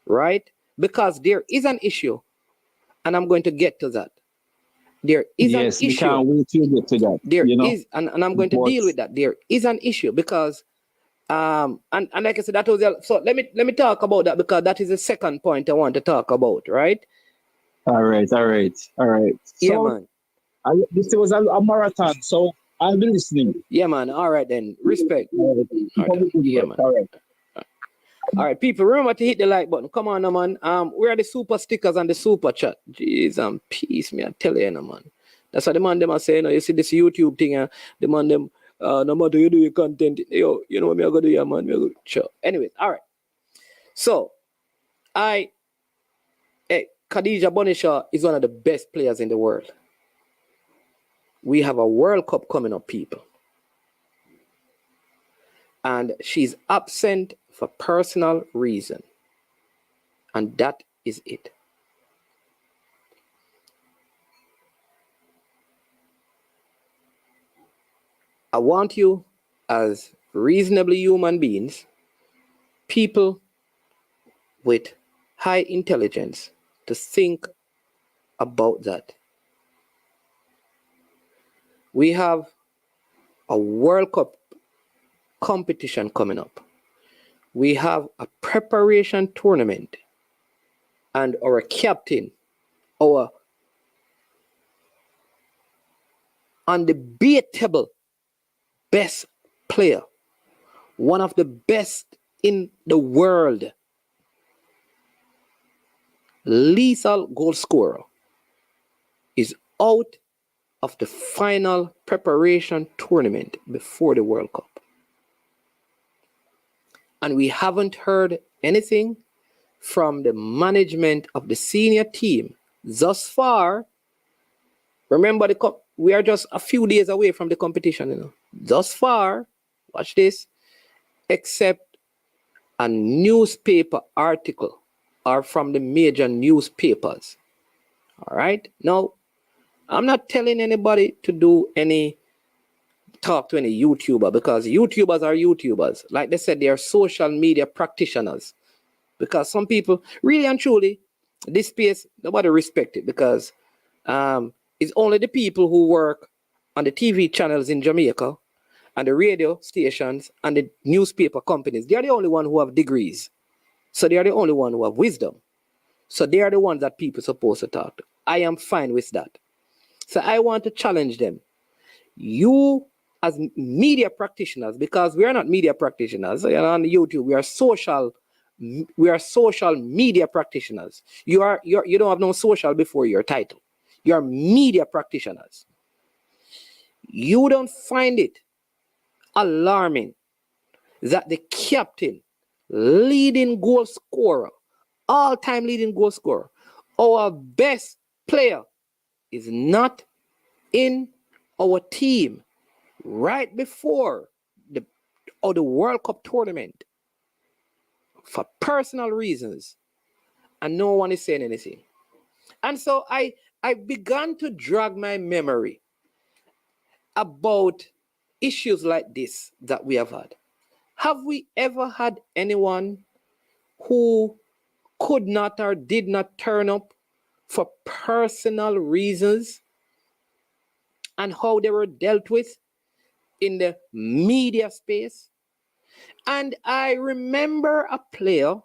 right? Because there is an issue, and I'm going to get to that. There is an issue. Yes, we can't wait to get to that. There is, and I'm going to deal with that. There is an issue because, and like I said, that was so. Let me talk about that, because that is the second point I want to talk about, right? All right. Yeah, man. This was a marathon, so I'll be listening. Yeah, man. All right, then. Respect. All right. Yeah, man. All right. All right, people, remember to hit the like button. Come on, man. Where are the super stickers and the super chat? Jeez and peace, me. I tell you, man. That's what the man them are saying. You see this YouTube thing, the man them, no matter you do your content, yo, you know what me I gonna do, man. Me I go sure. Anyways, all right. So, Khadijah Shaw is one of the best players in the world. We have a World Cup coming up, people. And she's absent for personal reason. And that is it. I want you, as reasonably human beings, people with high intelligence, to think about that. We have a World Cup competition coming up. We have a preparation tournament, and our captain, our undebatable best player, one of the best in the world, lethal goal scorer, is out of the final preparation tournament before the World Cup. And we haven't heard anything from the management of the senior team thus far. Remember, we are just a few days away from the competition, Thus far, watch this, except a newspaper article or from the major newspapers. All right? Now, I'm not telling anybody to talk to any YouTuber, because YouTubers are YouTubers. Like they said, they are social media practitioners. Because some people, really and truly, this space, nobody respects it, because it's only the people who work on the TV channels in Jamaica and the radio stations and the newspaper companies. They are the only ones who have degrees. So they are the only ones who have wisdom. So they are the ones that people are supposed to talk to. I am fine with that. So I want to challenge them. You as media practitioners, because we are not media practitioners, on YouTube, we are social media practitioners. You don't have no social before your title. You are media practitioners. You don't find it alarming that the captain, leading goal scorer, all-time leading goal scorer, our best player is not in our team right before the World Cup tournament for personal reasons, and no one is saying anything. And so I began to drag my memory about issues like this that we have had. Have we ever had anyone who could not or did not turn up for personal reasons, and how they were dealt with in the media space? And I remember a player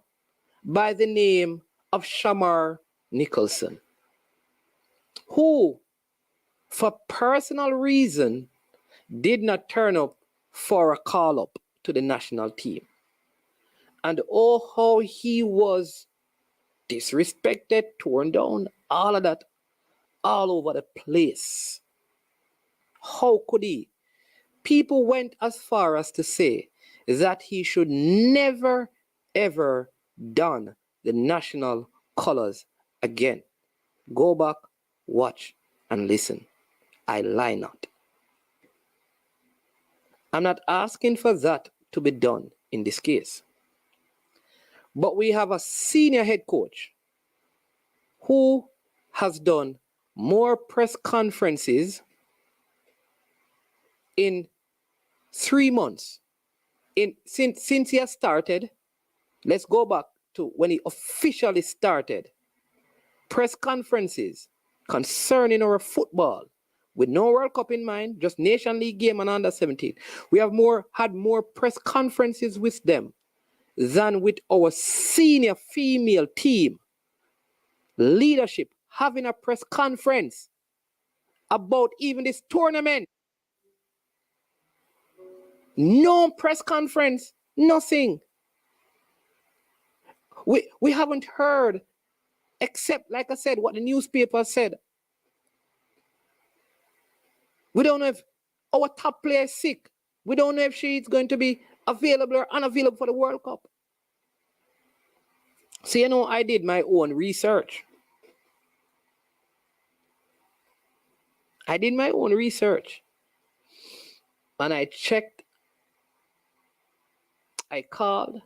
by the name of Shamar Nicholson, who, for personal reason, did not turn up for a call-up to the national team. And oh, how he was disrespected, torn down, all of that, all over the place. How could he? People went as far as to say that he should never, ever don the national colors again. Go back, watch, and listen. I lie not. I'm not asking for that to be done in this case. But we have a senior head coach who has done more press conferences in 3 months. Since he has started, let's go back to when he officially started. Press conferences concerning our football, with no World Cup in mind, just Nation League game and under 17. We have had more press conferences with them than with our senior female team. Leadership having a press conference about even this tournament. No press conference, nothing. We haven't heard, except, like I said, what the newspaper said. We don't know if our top player is sick. We don't know if she's going to be available or unavailable for the World Cup. So, I did my own research. And I checked, I called,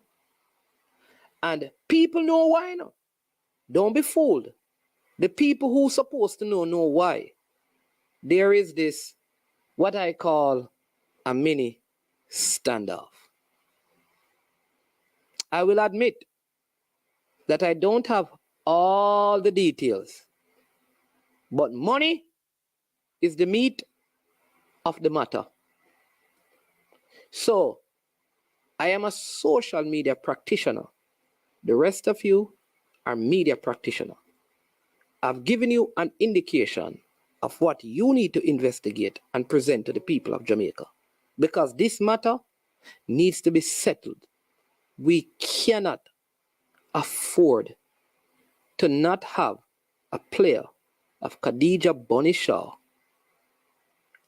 and people know why now. Don't be fooled. The people who are supposed to know why. There is this, what I call a mini standoff. I will admit that I don't have all the details, but money is the meat of the matter. So, I am a social media practitioner. The rest of you are media practitioners. I've given you an indication of what you need to investigate and present to the people of Jamaica, because this matter needs to be settled. We cannot afford to not have a player of Khadijah Shaw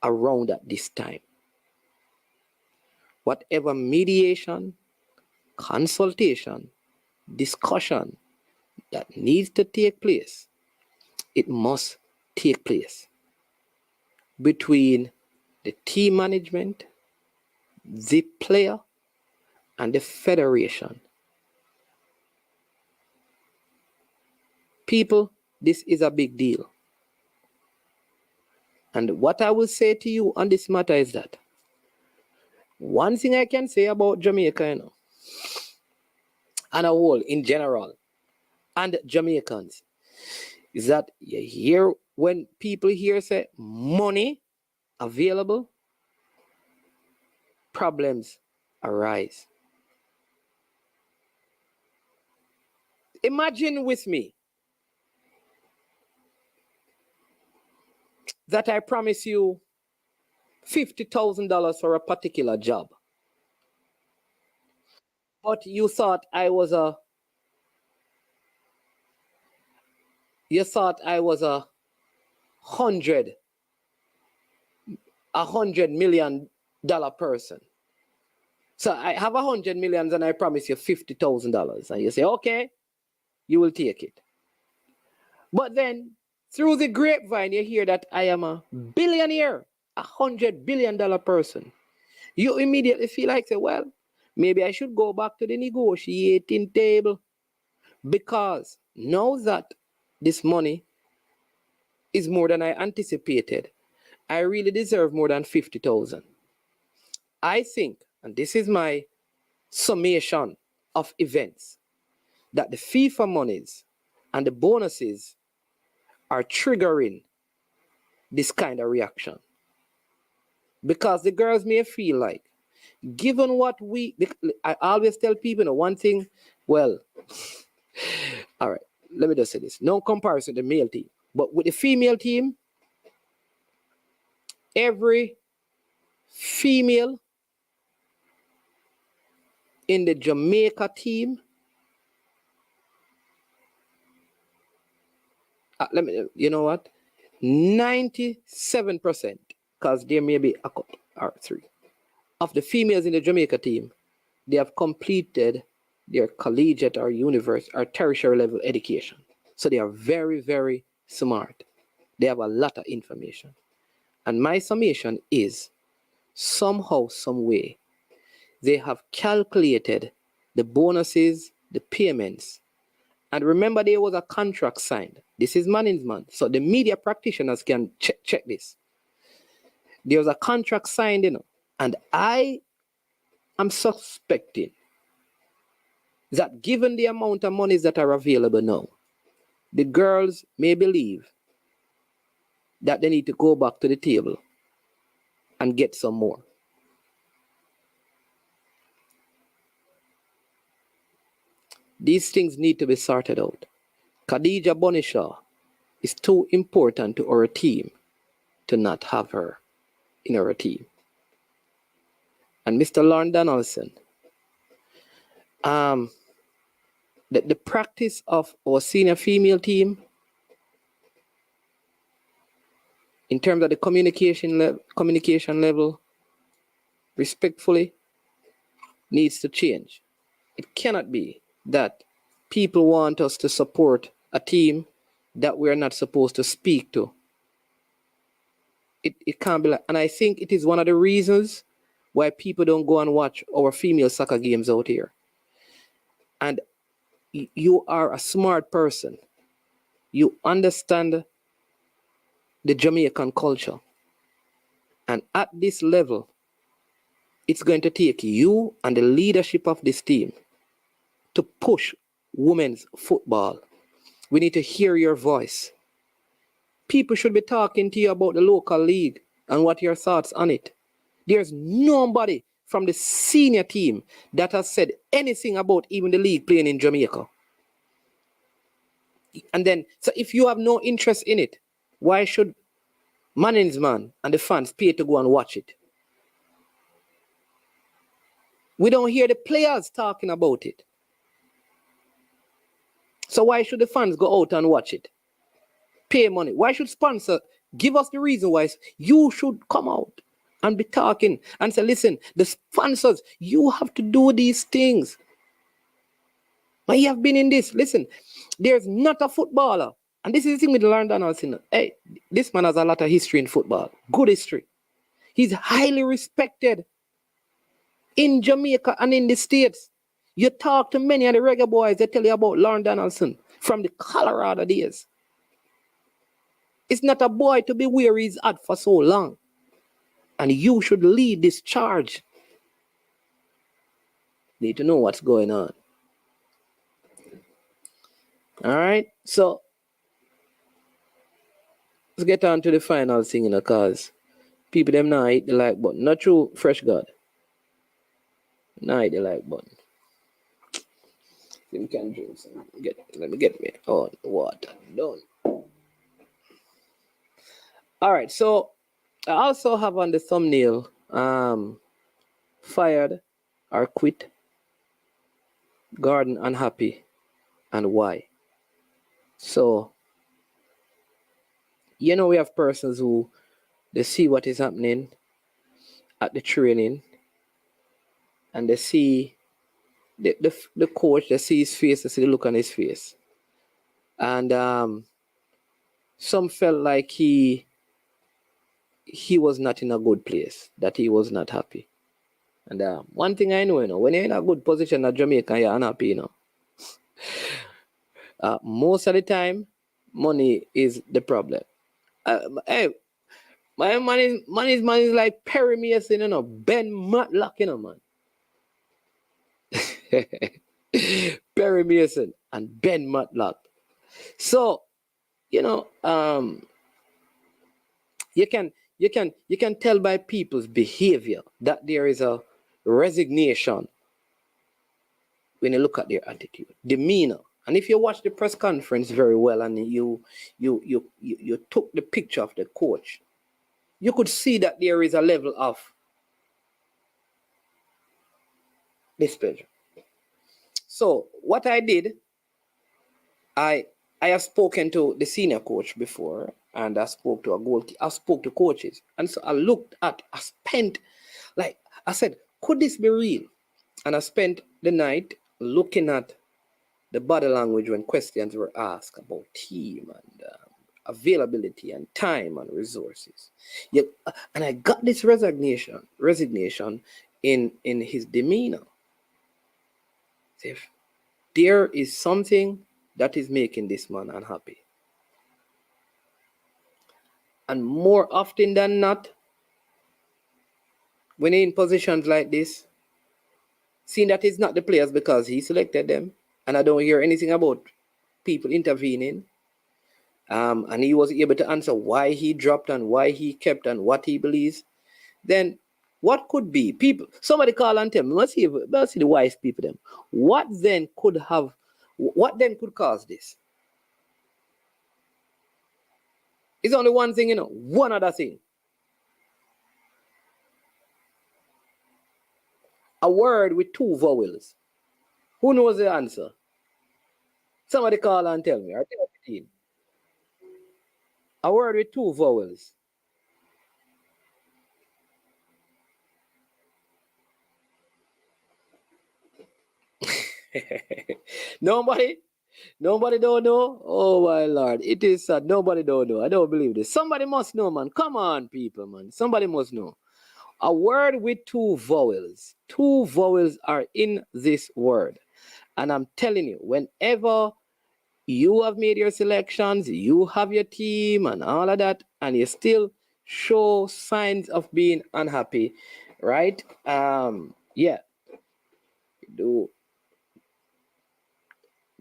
around at this time. Whatever mediation, consultation, discussion that needs to take place, it must take place between the team management, the player, and the federation. People, this is a big deal. And what I will say to you on this matter is that one thing I can say about Jamaica, and a whole in general, and Jamaicans, is that you hear when people hear say money available, problems arise. Imagine with me that I promise you $50,000 for a particular job. But you thought I was a $100 million person. So I have 100 millions and I promise you $50,000. And you say, okay, you will take it. But then through the grapevine, you hear that I am a billionaire, $100 billion person. You immediately feel like, say, well, maybe I should go back to the negotiating table, because now that this money is more than I anticipated, I really deserve more than 50,000. I think, and this is my summation of events, that the FIFA monies and the bonuses are triggering this kind of reaction. Because the girls may feel like, given what I always tell people, one thing, well, all right, let me just say this. No comparison to the male team. But with the female team, every female in the Jamaica team, you know what? 97%, because there may be a couple or three, of the females in the Jamaica team, they have completed their collegiate or university or tertiary level education. So they are very, very smart. They have a lot of information. And my summation is, somehow, some way, they have calculated the bonuses, the payments. And remember, there was a contract signed. This is management. So the media practitioners can check this. There was a contract signed, and I am suspecting that given the amount of monies that are available now, the girls may believe that they need to go back to the table and get some more. These things need to be sorted out. Khadijah Shaw is too important to our team to not have her in our team. And Mr. Lauren Donaldson, the practice of our senior female team in terms of the communication level, respectfully, needs to change. It cannot be that people want us to support a team that we're not supposed to speak to. It can't be like, and I think it is one of the reasons why people don't go and watch our female soccer games out here. And you are a smart person. You understand the Jamaican culture. And at this level, it's going to take you and the leadership of this team to push women's football. We need to hear your voice. People should be talking to you about the local league and what your thoughts on it. There's nobody from the senior team that has said anything about even the league playing in Jamaica. And then, so if you have no interest in it, why should management and the fans pay to go and watch it? We don't hear the players talking about it. So why should the fans go out and watch it? Pay money. Why should sponsor give us the reason why you should come out and be talking and say, listen, the sponsors, you have to do these things. But you have been in this. Listen, there's not a footballer. And this is the thing with Lauren Donaldson. Hey, this man has a lot of history in football. Good history. He's highly respected in Jamaica and in the States. You talk to many of the reggae boys, they tell you about Lauren Donaldson from the Colorado days. It's not a boy to be where he's at for so long. And you should lead this charge. Need to know what's going on. All right, so let's get on to the final thing, because people them now hit the like button. Not true, Fresh God. Now hit the like button. You can drink some. Let me get me on water. Done. All right, so I also have on the thumbnail fired or quit, Gordon unhappy, and why. So, we have persons who they see what is happening at the training and they see the coach, they see his face, they see the look on his face. And some felt like he was not in a good place, that he was not happy. And one thing I know, when you're in a good position at Jamaica, you're unhappy, most of the time, money is the problem. Hey, money is like Perry Mason, Ben Matlock, man. Perry Mason and Ben Matlock. So, you can tell by people's behavior that there is a resignation when you look at their attitude, demeanor. And if you watch the press conference very well and you took the picture of the coach, you could see that there is a level of displeasure. So what I did, I have spoken to the senior coach before, and I spoke to I spoke to coaches. And so I said, could this be real? And I spent the night looking at the body language when questions were asked about team and availability and time and resources. And I got this resignation in his demeanor. If there is something that is making this man unhappy. And more often than not, when you're in positions like this, seeing that it's not the players because he selected them, and I don't hear anything about people intervening, and he was able to answer why he dropped and why he kept and what he believes, then what could be? Somebody call and tell me, let's see the wise people them. What then could cause this? It's only one thing, one other thing. A word with two vowels. Who knows the answer? Somebody call and tell me. Or tell the team. A word with two vowels. Nobody don't know? Oh my Lord. It is sad. Nobody don't know. I don't believe this. Somebody must know, man. Come on, people, man. Somebody must know. A word with two vowels. Two vowels are in this word. And I'm telling you, whenever you have made your selections, you have your team and all of that, and you still show signs of being unhappy, right? Do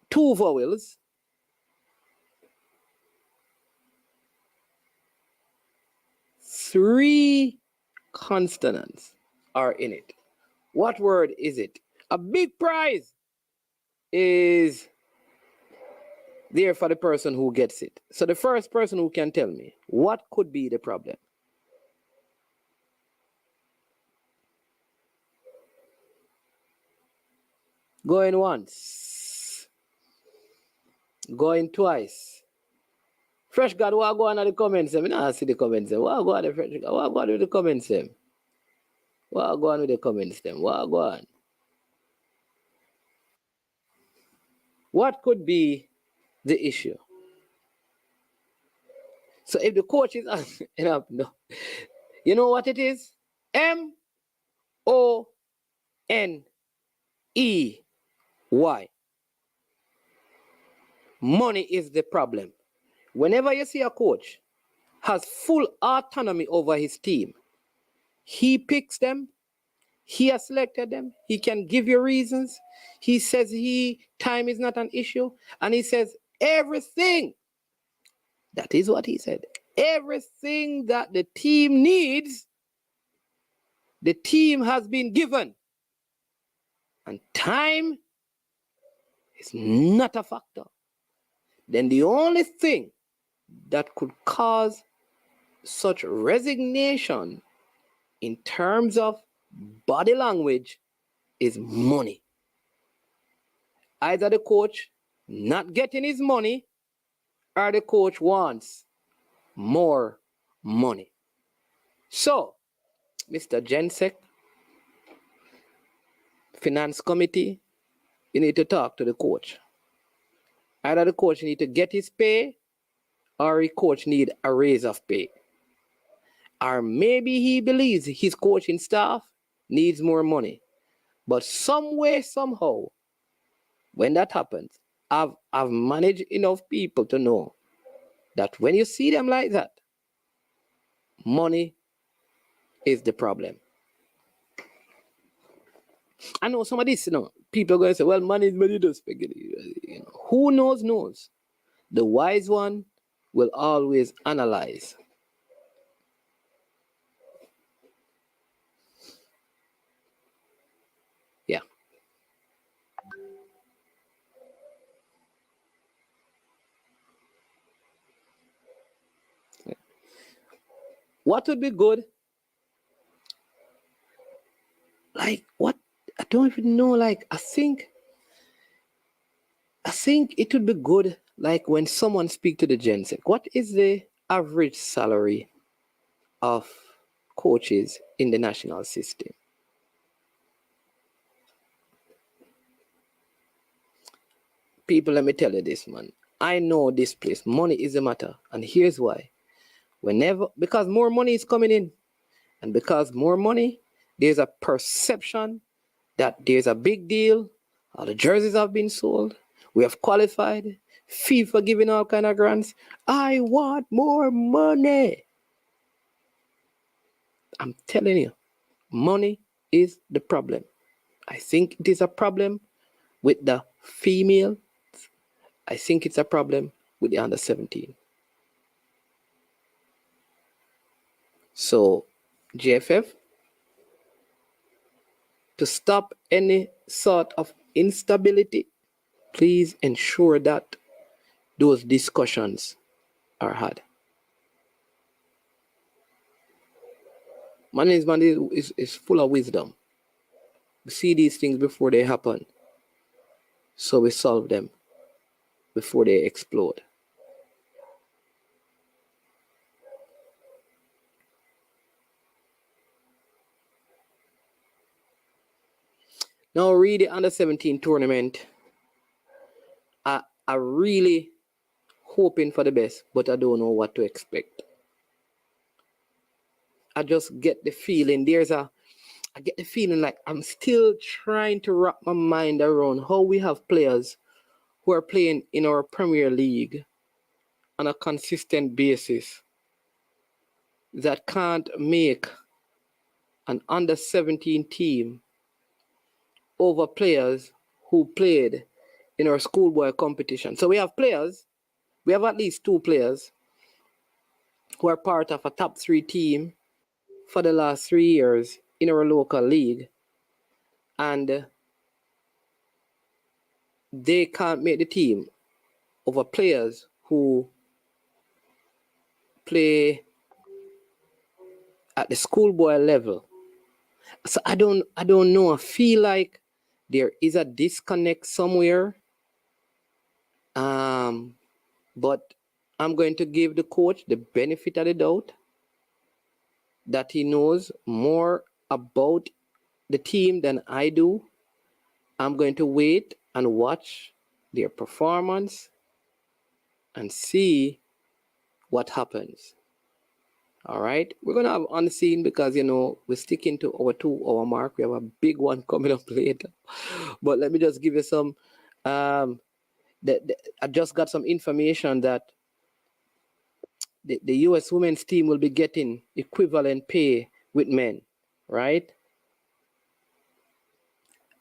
two vowels, three consonants are in it. What word is it? A big prize is there for the person who gets it. So the first person who can tell me what could be the problem. Going once. Going twice. Fresh God, what go on at the comments? I don't see the comments. What go on the Fresh God? What go on with the comments? What go on with the comments? What go on? What could be the issue? So if the coach is no, you know what it is? MONEY. Money is the problem. Whenever you see a coach has full autonomy over his team, he picks them, he has selected them, he can give you reasons, he says time is not an issue, and he says everything. That is what he said. Everything that the team needs, the team has been given. And time is not a factor. Then the only thing that could cause such resignation in terms of body language is money. Either the coach not getting his money or the coach wants more money. So, Mr. Jensek, Finance Committee, you need to talk to the coach. Either the coach need to get his pay or the coach need a raise of pay. Or maybe he believes his coaching staff needs more money. But some way, somehow, when that happens, I've managed enough people to know that when you see them like that, money is the problem. I know some of this, people are going to say, well, money is money, just spaghetti. Who knows. The wise one will always analyze. Yeah. What would be good? Like what? I don't even know. Like I think it would be good. Like when someone speak to the gents, what is the average salary of coaches in the national system? People, let me tell you this, man. I know this place. Money is a matter, and here's why. Because more money is coming in, and because more money, there's a perception that there's a big deal. All the jerseys have been sold. We have qualified. FIFA giving all kind of grants. I want more money. I'm telling you, money is the problem. I think it is a problem with the female. I think it's a problem with the under 17. So, JFF, to stop any sort of instability, please ensure that those discussions are had. Management is full of wisdom. We see these things before they happen, so we solve them before they explode. Now, read the under 17 tournament. I really hoping for the best, but I don't know what to expect. I just get the feeling I get the feeling like I'm still trying to wrap my mind around how we have players who are playing in our Premier League on a consistent basis that can't make an under 17 team over players who played in our schoolboy competition. So we have at least 2 players who are part of a top 3 team for the last 3 years in our local league, and they can't make the team over players who play at the schoolboy level. So I don't know. I feel like there is a disconnect somewhere. But I'm going to give the coach the benefit of the doubt that he knows more about the team than I do. I'm going to wait and watch their performance and see what happens. All right, we're gonna have on the scene because we're sticking to our 2-hour mark. We have a big one coming up later, but let me just give you some. I just got some information that the U.S. women's team will be getting equivalent pay with men, right?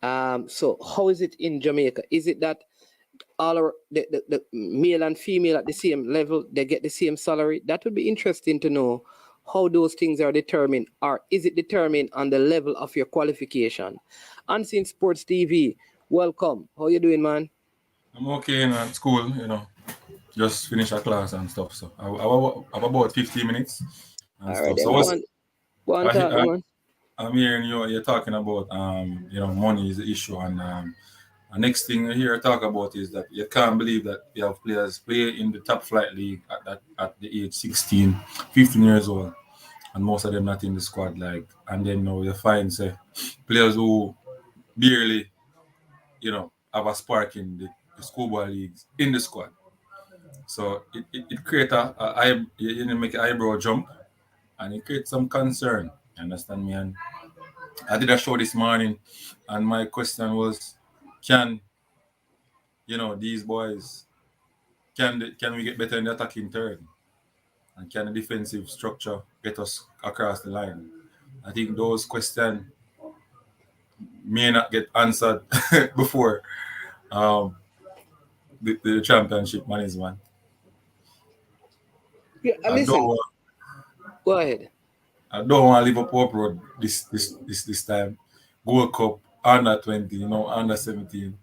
So how is it in Jamaica? Is it that all the male and female at the same level, they get the same salary? That would be interesting to know how those things are determined, or is it determined on the level of your qualification? Unseen Sports TV, welcome. How you doing, man? I'm okay, It's cool, just finish a class and stuff. So I have about 15 minutes and All right, stuff. then So go on talk, man. I'm hearing you're talking about money is the issue, and the next thing you hear talk about is that you can't believe that you have players play in the top flight league at the age 16, 15 years old, and most of them not in the squad. Like, and then now you find say players who barely have a spark in the schoolboy leagues in the squad. So it creates make an eyebrow jump, and it creates some concern. You understand me? And I did a show this morning, and my question was, can these boys can we get better in the attacking third, and can the defensive structure get us across the line? I think those questions may not get answered before the championship management. Yeah, I listen. don't Go ahead. I don't want to live up road this time. Gold Cup under 20, under 17.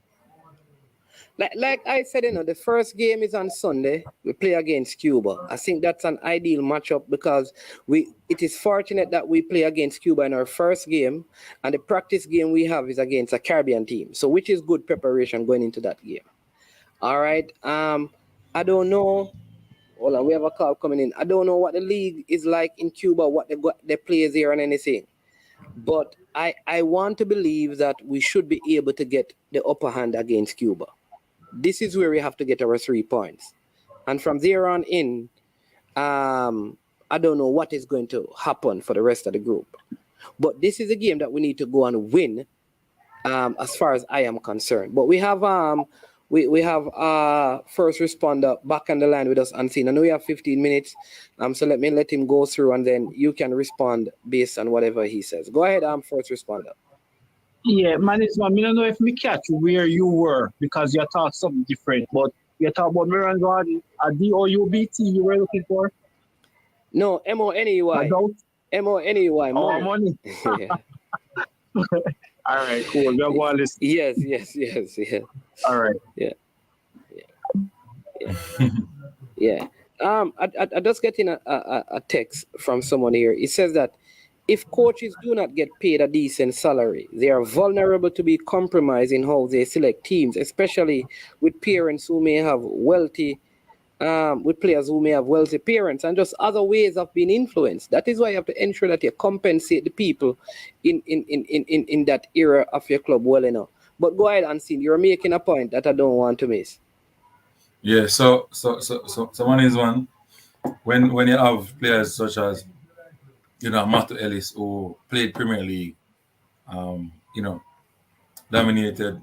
Like I said, the first game is on Sunday. We play against Cuba. I think that's an ideal matchup because it is fortunate that we play against Cuba in our first game, and the practice game we have is against a Caribbean team. So which is good preparation going into that game. All right. I don't know. Hold on, we have a call coming in. I don't know what the league is like in Cuba, what the players here and anything. But I want to believe that we should be able to get the upper hand against Cuba. This is where we have to get our 3 points. And from there on in, I don't know what is going to happen for the rest of the group. But this is a game that we need to go and win, as far as I am concerned. But we have we have first responder back on the line with us, Unseen. I know we have 15 minutes, so let him go through, and then you can respond based on whatever he says. Go ahead, first responder. Yeah, man, I don't know if we catch where you were because you thought something different, but you talk about Miran God, a DOUBT you were looking for? No, MONEY. MONEY. Oh, money. Yeah. All right, cool. We're going to listen. Yes. All right. Yeah. I just getting a text from someone here. It says that if coaches do not get paid a decent salary, they are vulnerable to be compromised in how they select teams, especially with parents who may have wealthy, with players who may have wealthy parents and just other ways of being influenced. That is why you have to ensure that you compensate the people in that era of your club well enough. But go ahead, Unseen. You're making a point that I don't want to miss. Yeah, so one is one. When you have players such as Matthew Ellis, who played Premier League, dominated,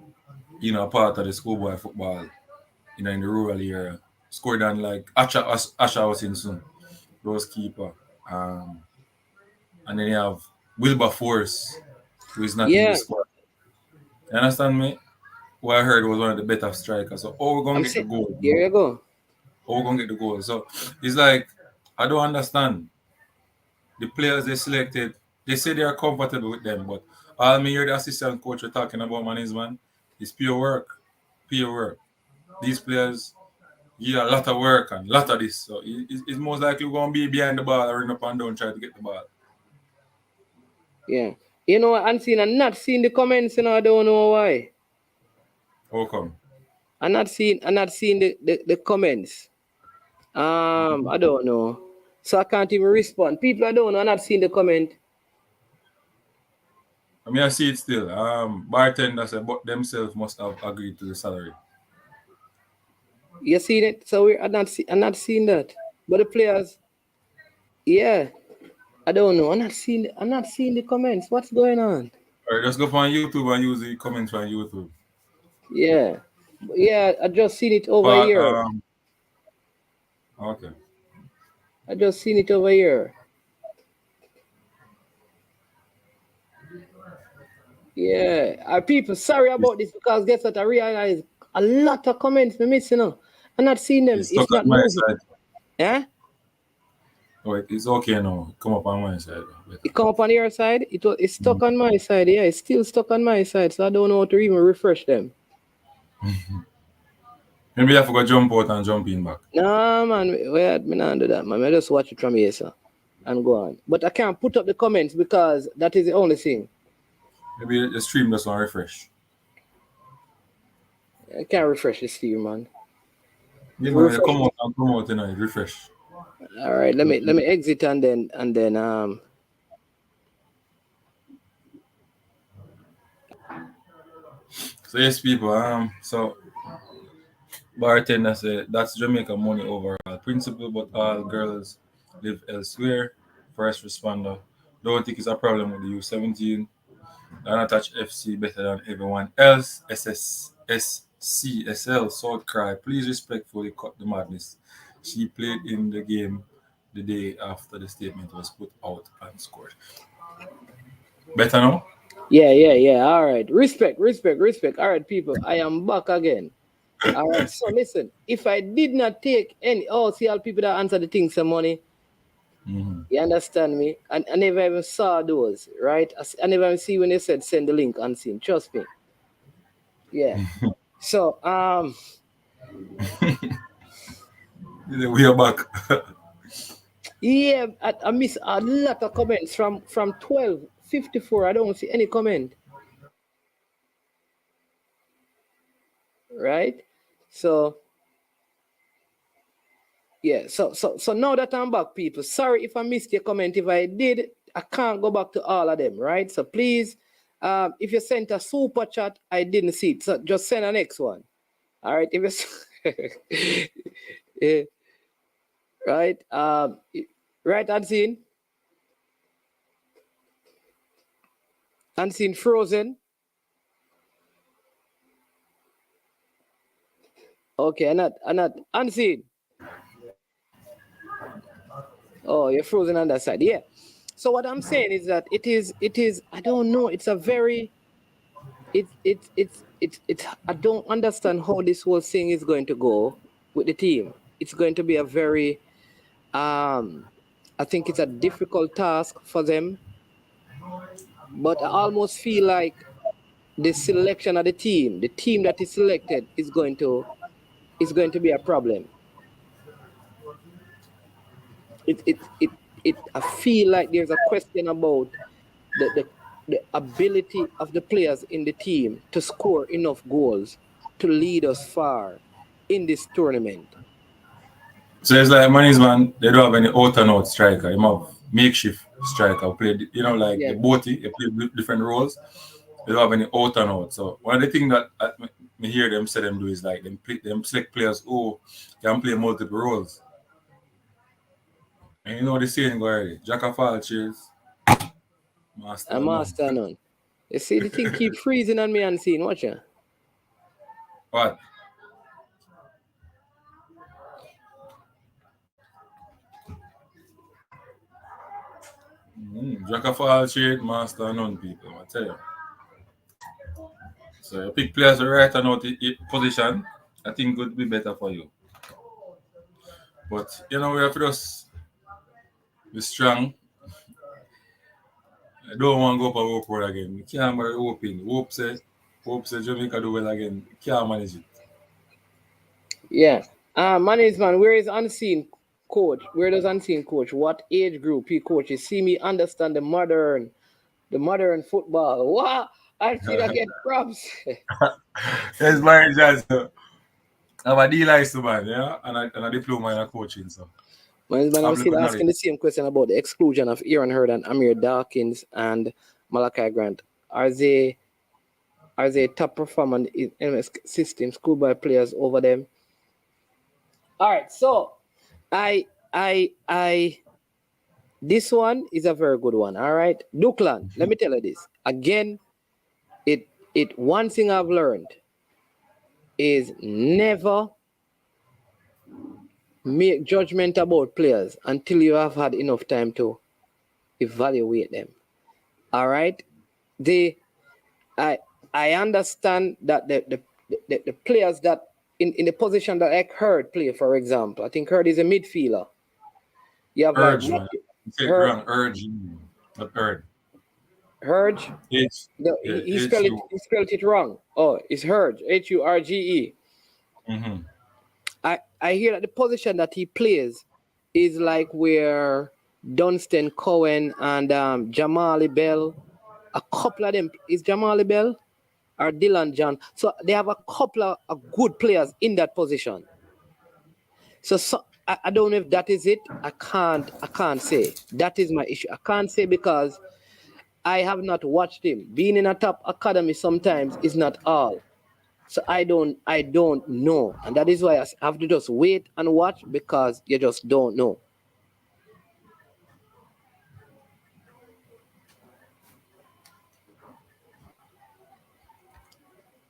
part of the schoolboy football, in the rural area, scored on like Asha was in soon, those keeper. And then you have Wilberforce, who is not in the squad. You understand me? What I heard was one of the better strikers. So, we're going to get the goal. Here you go. We're going to get the goal. So, it's like, I don't understand. The players they selected, they say they are comfortable with them, but all me hear the assistant coach are talking about, man, it's pure work. Pure work. These players, a lot of work and a lot of this. So, it's most likely going to be behind the ball or run up and down trying to get the ball. Yeah. I'm not seeing the comments, I don't know why. How come? I'm not seeing the comments. I don't know. So I can't even respond. People, I don't know. I'm not seeing the comment. I see it still. Bartender said, but themselves must have agreed to the salary. You seen it? So I'm not seeing that. But the players, yeah, I don't know. I'm not seeing the comments. What's going on? All right, just go on YouTube and use the comments on YouTube. Yeah, I just seen it over here. Okay. I just seen it over here. Yeah, people, sorry about this because guess what? I realize a lot of comments I'm missing. I'm not seeing them. It's not moving. Yeah? Wait, it's okay now. Come up on my side. It come up on your side? It's stuck on my side. Yeah, it's still stuck on my side. So I don't know how to even refresh them. Maybe you have to go jump out and jump in back. No, man, me not do that, man. I just watch it from here, sir, and go on. But I can't put up the comments because that is the only thing. Maybe the stream just want refresh. I can't refresh the stream, man. Yeah, man, come out tonight, refresh. All right, let me exit and then So yes, people. So bartender said that's Jamaica money overall principle, but all girls live elsewhere. First responder. Don't think it's a problem with the U17. Don't attach FC better than everyone else. SSCSL South Cry. Please respectfully cut the madness. She played in the game the day after the statement was put out and scored. Better now? yeah. All right, respect. All right, people, I am back again. All right, so listen, if I did not take any, see all people that answer the things some money. Mm-hmm. You understand me? And I never even saw those, right? I never even see when they said send the link unseen. Trust me. Yeah. So We are back. yeah, I miss a lot of comments from 12:54. I don't see any comment. Right? So yeah, so now that I'm back, people, sorry if I missed your comment. If I did, I can't go back to all of them, right? So please, if you sent a super chat, I didn't see it. So just send a next one. All right, if you yeah. Right, right, unseen frozen. Okay, I'm not unseen. Oh, you're frozen on that side. Yeah. So what I'm saying is that it is. I don't know. It's a very. It's. I don't understand how this whole thing is going to go with the team. It's going to be a very. I think it's a difficult task for them. But I almost feel like the selection of the team that is selected, is going to be a problem. I feel like there's a question about the ability of the players in the team to score enough goals to lead us far in this tournament. So it's like man, they don't have any out and out striker. You have makeshift striker play, like the boaty, they play different roles. They don't have any out and out. So one of the things that me hear them say them do is like them select players who can play multiple roles. And you know the saying go already. Jack of all trades, master of none. None. You see the thing keep freezing on me and seeing, watch ya. What? Jack of all trades, master of none, people. I tell you. So you pick players right and out the position, I think would be better for you. But we have to just be strong. I don't want to go up a rope road again. We can't marry open. Hope say Jamaica do well again. We can't manage it. Yeah. Man, where is unseen coach? Where does unseen coach? What age group he coaches? See me understand the modern football. What? I see that get props. Yes, my Johnson. I have a D license, man, yeah, and a diploma in coaching. So, Man, I'm still asking the same question about the exclusion of Aaron Hurd and Amir Dawkins and Malachi Grant. Are they top performing in MS system, schoolboy players over them? All right, so this one is a very good one. All right, Duklan, let me tell you this again. It one thing I've learned is never make judgment about players until you have had enough time to evaluate them. All right, I understand that the players that in the position that like Hurd play, for example, I think Hurd is a midfielder. You have Urge, like man. You say wrong. Urge, not Urge. Hurge? He spelled it wrong. Oh, it's Hurge. Hurge. Mm-hmm. I hear that the position that he plays is like where Dunstan Cohen and Jamali Bell, a couple of them, is Jamali Bell or Dylan John. So they have a couple of good players in that position. So I don't know if that is it. I can't say. That is my issue. I can't say because I have not watched him. Being in a top academy sometimes is not all. So I don't know. And that is why I have to just wait and watch because you just don't know.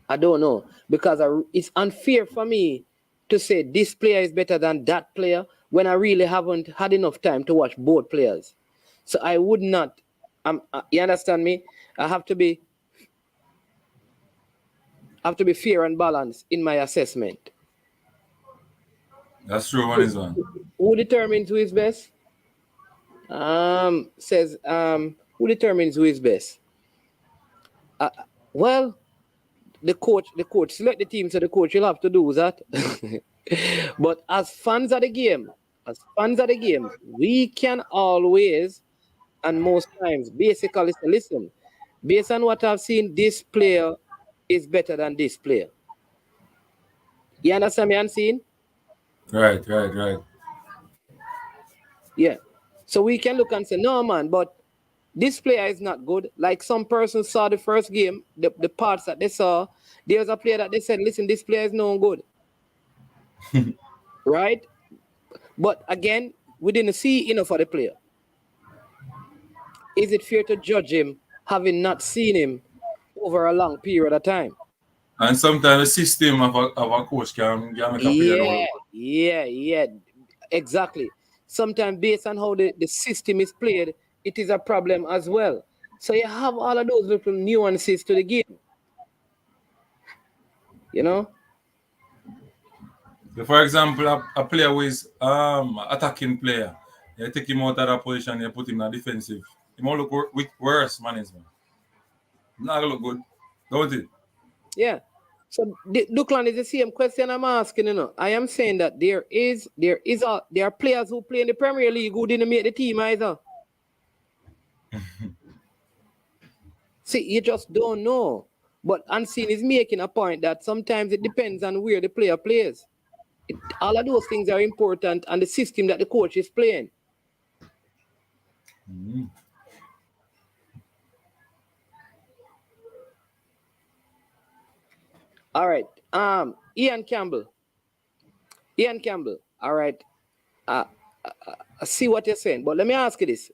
I don't know because it's unfair for me to say this player is better than that player when I really haven't had enough time to watch both players. So I would not. You understand me? I have to be fair and balanced in my assessment. That's true. One is one. Who determines who is best? Says who determines who is best? Well, the coach select the team, so the coach will have to do that. But as fans of the game, we can always and most times basically say, listen, based on what I've seen, this player is better than this player. You understand me, Unseen? Right. Yeah. So we can look and say, no, man, but this player is not good. Like some person saw the first game, the parts that they saw, there's a player that they said, listen, this player is no good. Right? But again, we didn't see enough of the player. Is it fair to judge him having not seen him over a long period of time? And sometimes the system of a coach can make a player. Yeah, exactly. Sometimes based on how the system is played, it is a problem as well. So you have all of those little nuances to the game. You know? So for example, a player who is attacking player, you take him out of that position, you put him in a defensive. He might look worse, management. Not gonna look good, don't it? Yeah. So Duklan is the same question I'm asking. I am saying that there are players who play in the Premier League who didn't make the team either. See, you just don't know. But Unseen is making a point that sometimes it depends on where the player plays. All of those things are important and the system that the coach is playing. Mm-hmm. All right. Ian Campbell. All right. I see what you're saying, but let me ask you this.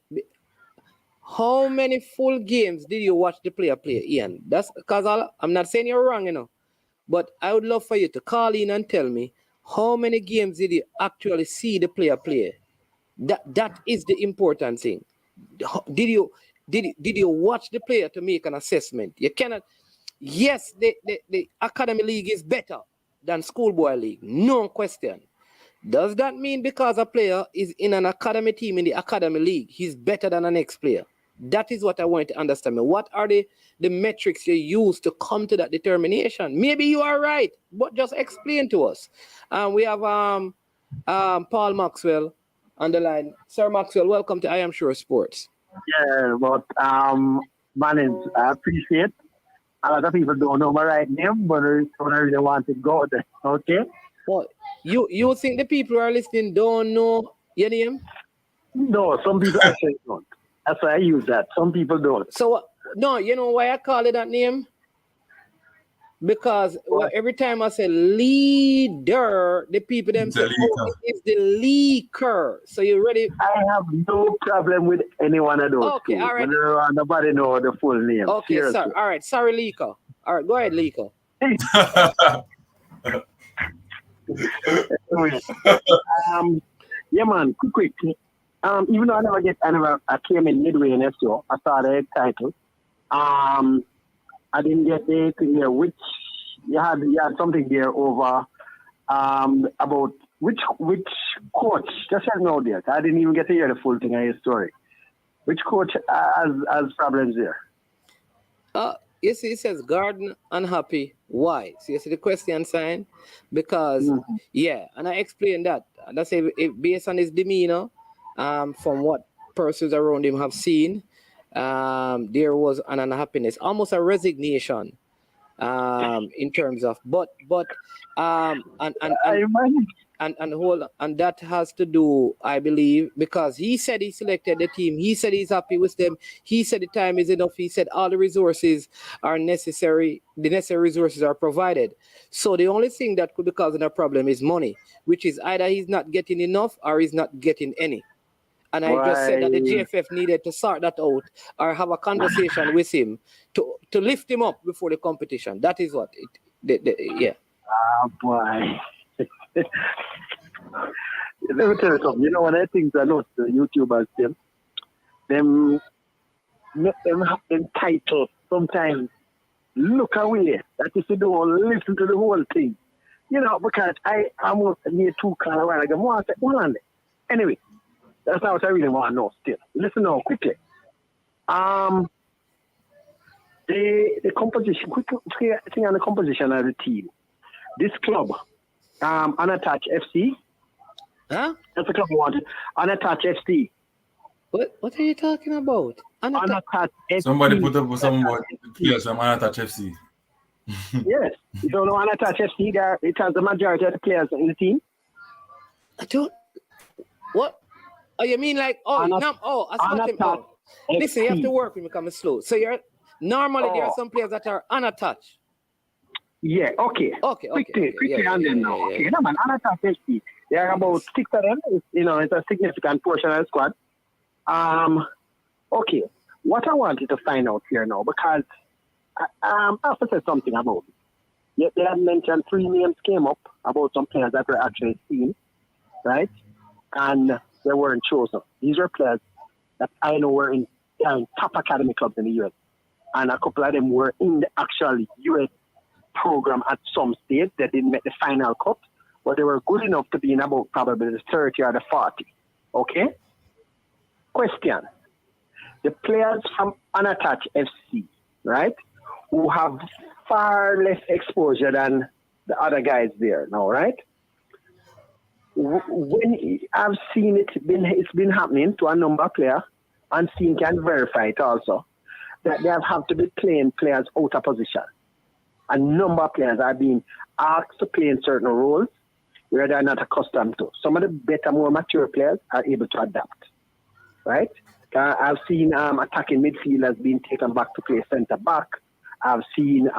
How many full games did you watch the player play, Ian? That's because I'm not saying you're wrong, but I would love for you to call in and tell me how many games did you actually see the player play? That is the important thing. Did you watch the player to make an assessment? You cannot. Yes, the academy league is better than schoolboy league, no question. Does that mean because a player is in an academy team in the academy league, he's better than the next player? That is what I want to understand. What are the metrics you use to come to that determination? Maybe you are right, but just explain to us. We have Paul Maxwell on the line. Sir Maxwell, welcome to I Am Sure Sports. Yeah, but man, I appreciate. A lot of people don't know my right name, but I really want to go there. Okay. Well, you think the people who are listening don't know your name? No, some people actually don't. That's why I use that. Some people don't. So no, you know why I call it that name? Because every time I say leader, the people them say, oh, it's the leaker. So you ready? I have no problem with any one of those. Okay, two. all right. Nobody know the full name. Okay, seriously. sorry. All right, sorry, leaker. All right, go ahead, leaker. Yeah, man. Quick. Even though I came in midway in SO, I saw the title. I didn't get to hear which you had something there over about which coach. Just help me out there. I didn't even get to hear the full thing of his story. Which coach has problems there? You see, it says Garden unhappy Why? So you see the question sign? Because yeah, and I explained that. And I say based on his demeanor, from what persons around him have seen, there was an unhappiness, almost a resignation, in terms of and hold on, and that has to do, I believe, because he said he selected the team. He said he's happy with them. He said the time is enough. He said all the resources are necessary. The necessary resources are provided. So the only thing that could be causing a problem is money, which is either he's not getting enough or he's not getting any. And I just said that the GFF needed to sort that out or have a conversation with him to lift him up before the competition. That is what yeah. Ah, boy. Let me tell you something. You know, one of the things I know the YouTubers them title sometimes look away. That is, you don't listen to the whole thing. You know, because I'm near 2 cars a while ago. Anyway, that's not what I really want to know still. Listen now, quickly. The composition, quick thing on the composition of the team. This club, Unattached FC. Huh? That's the club we wanted. Unattached FC. What are you talking about? Unattached FC. Somebody put up some players from Unattached FC. Yes. You don't know Unattached FC, it has the majority of the players in the team. I don't. What? Oh, you mean like, I saw him. Oh. Listen, you have to work with me coming slow. So normally there are some players that are unattached. Yeah, okay. Quickly, and then now. Okay, no man, unattached FC. There are about 6 of them. It's a significant portion of the squad. Okay. What I wanted to find out here now, because I have to say something about it. Yeah, they had mentioned 3 names came up about some players that were actually seen, right? And they weren't chosen. These were players that I know were in top academy clubs in the US. And a couple of them were in the actual US program at some stage. They didn't make the final cut, but they were good enough to be in about probably the 30 or the 40. Okay? Question. The players from Unattached FC, right, who have far less exposure than the other guys there now, right? When I've seen it's been happening to a number of players, and Seen can verify it also, that they have to be playing players out of position. A number of players are being asked to play in certain roles where they're not accustomed to. Some of the better, more mature players are able to adapt, right? I've seen attacking midfielders being taken back to play centre back. I've seen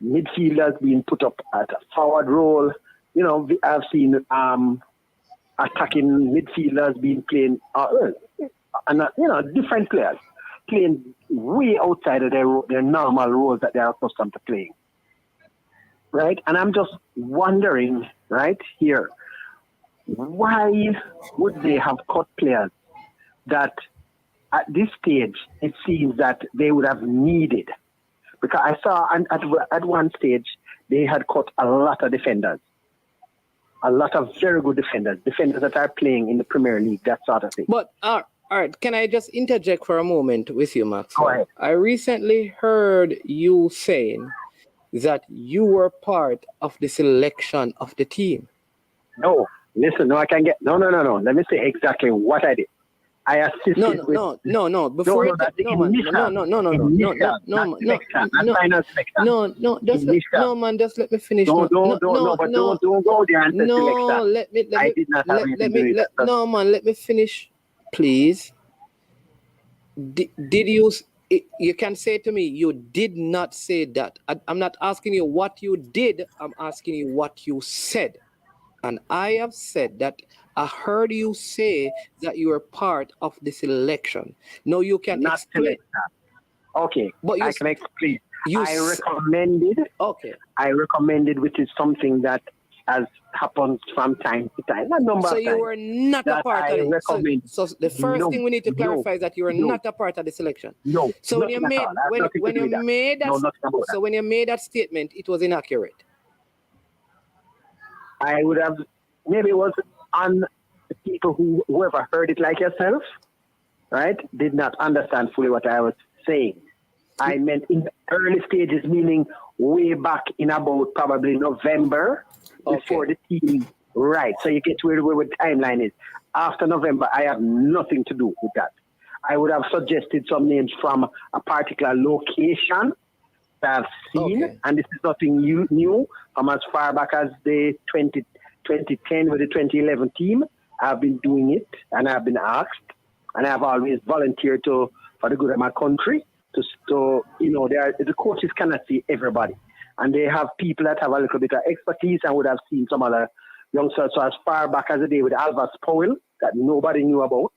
midfielders being put up at a forward role. You know, I've seen attacking midfielders being playing, different players playing way outside of their normal roles that they're accustomed to playing. Right? And I'm just wondering, right here, why would they have cut players that at this stage it seems that they would have needed? Because I saw at one stage they had cut a lot of defenders. A lot of very good defenders that are playing in the Premier League, that sort of thing. But, all right, can I just interject for a moment with you, Max? Go ahead. I recently heard you saying that you were part of the selection of the team. No, listen, no, I can get, no. Let me say exactly what I did. I assisted No. Before no, just let me finish. Don't go there and let me finish, please. Did you? You can say to me, you did not say that. I'm not asking you what you did. I'm asking you what you said. And I have said that I heard you say that you were part of the selection. No, you can not explain. Okay, but I can explain. I recommended, which is something that has happened from time to time. So you were not a part of it. So the first thing we need to clarify is that you were not a part of the selection. No. So when you made that statement, it was inaccurate. I would have, maybe it was on the people whoever heard it like yourself, right, did not understand fully what I was saying. I meant in the early stages, meaning way back in about probably November before the team. Right. So you get where the timeline is. After November, I have nothing to do with that. I would have suggested some names from a particular location that I've seen, and this is nothing new from as far back as the 2010 with the 2011 team. I've been doing it, and I've been asked, and I've always volunteered for the good of my country. The coaches cannot see everybody, and they have people that have a little bit of expertise and would have seen some other youngsters. So as far back as the day with Alvis Powell that nobody knew about,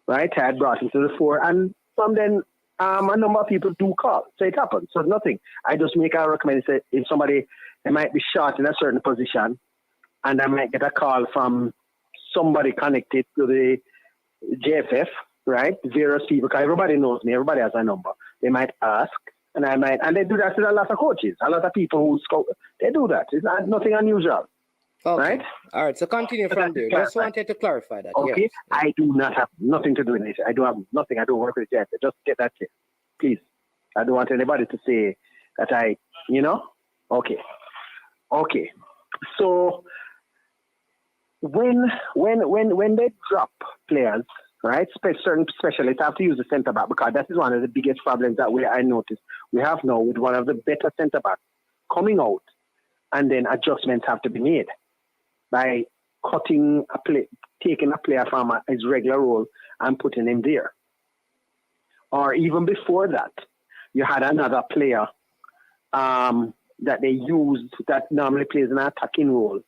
right? I had brought him to the fore, and from then a number of people do call, so it happens. So nothing. I just make a recommendation. If somebody they might be short in a certain position, and I might get a call from somebody connected to the JFF, right? Various people, because everybody knows me, everybody has a number. They might ask, and they do that to a lot of coaches, a lot of people who scout. They do that. It's nothing unusual. Okay. Right? All right. So continue from there. Just wanted to clarify that. Okay. Yes. I do not have nothing to do with it. I don't have nothing. I don't work with it. Just get that clear. Please. I don't want anybody to say that Okay. Okay. So when they drop players, right? Certain specialists have to use the centre back, because that is one of the biggest problems that I noticed we have now with one of the better centre backs coming out, and then adjustments have to be made by taking a player from his regular role and putting him there. Or even before that, you had another player that they used that normally plays an attacking role,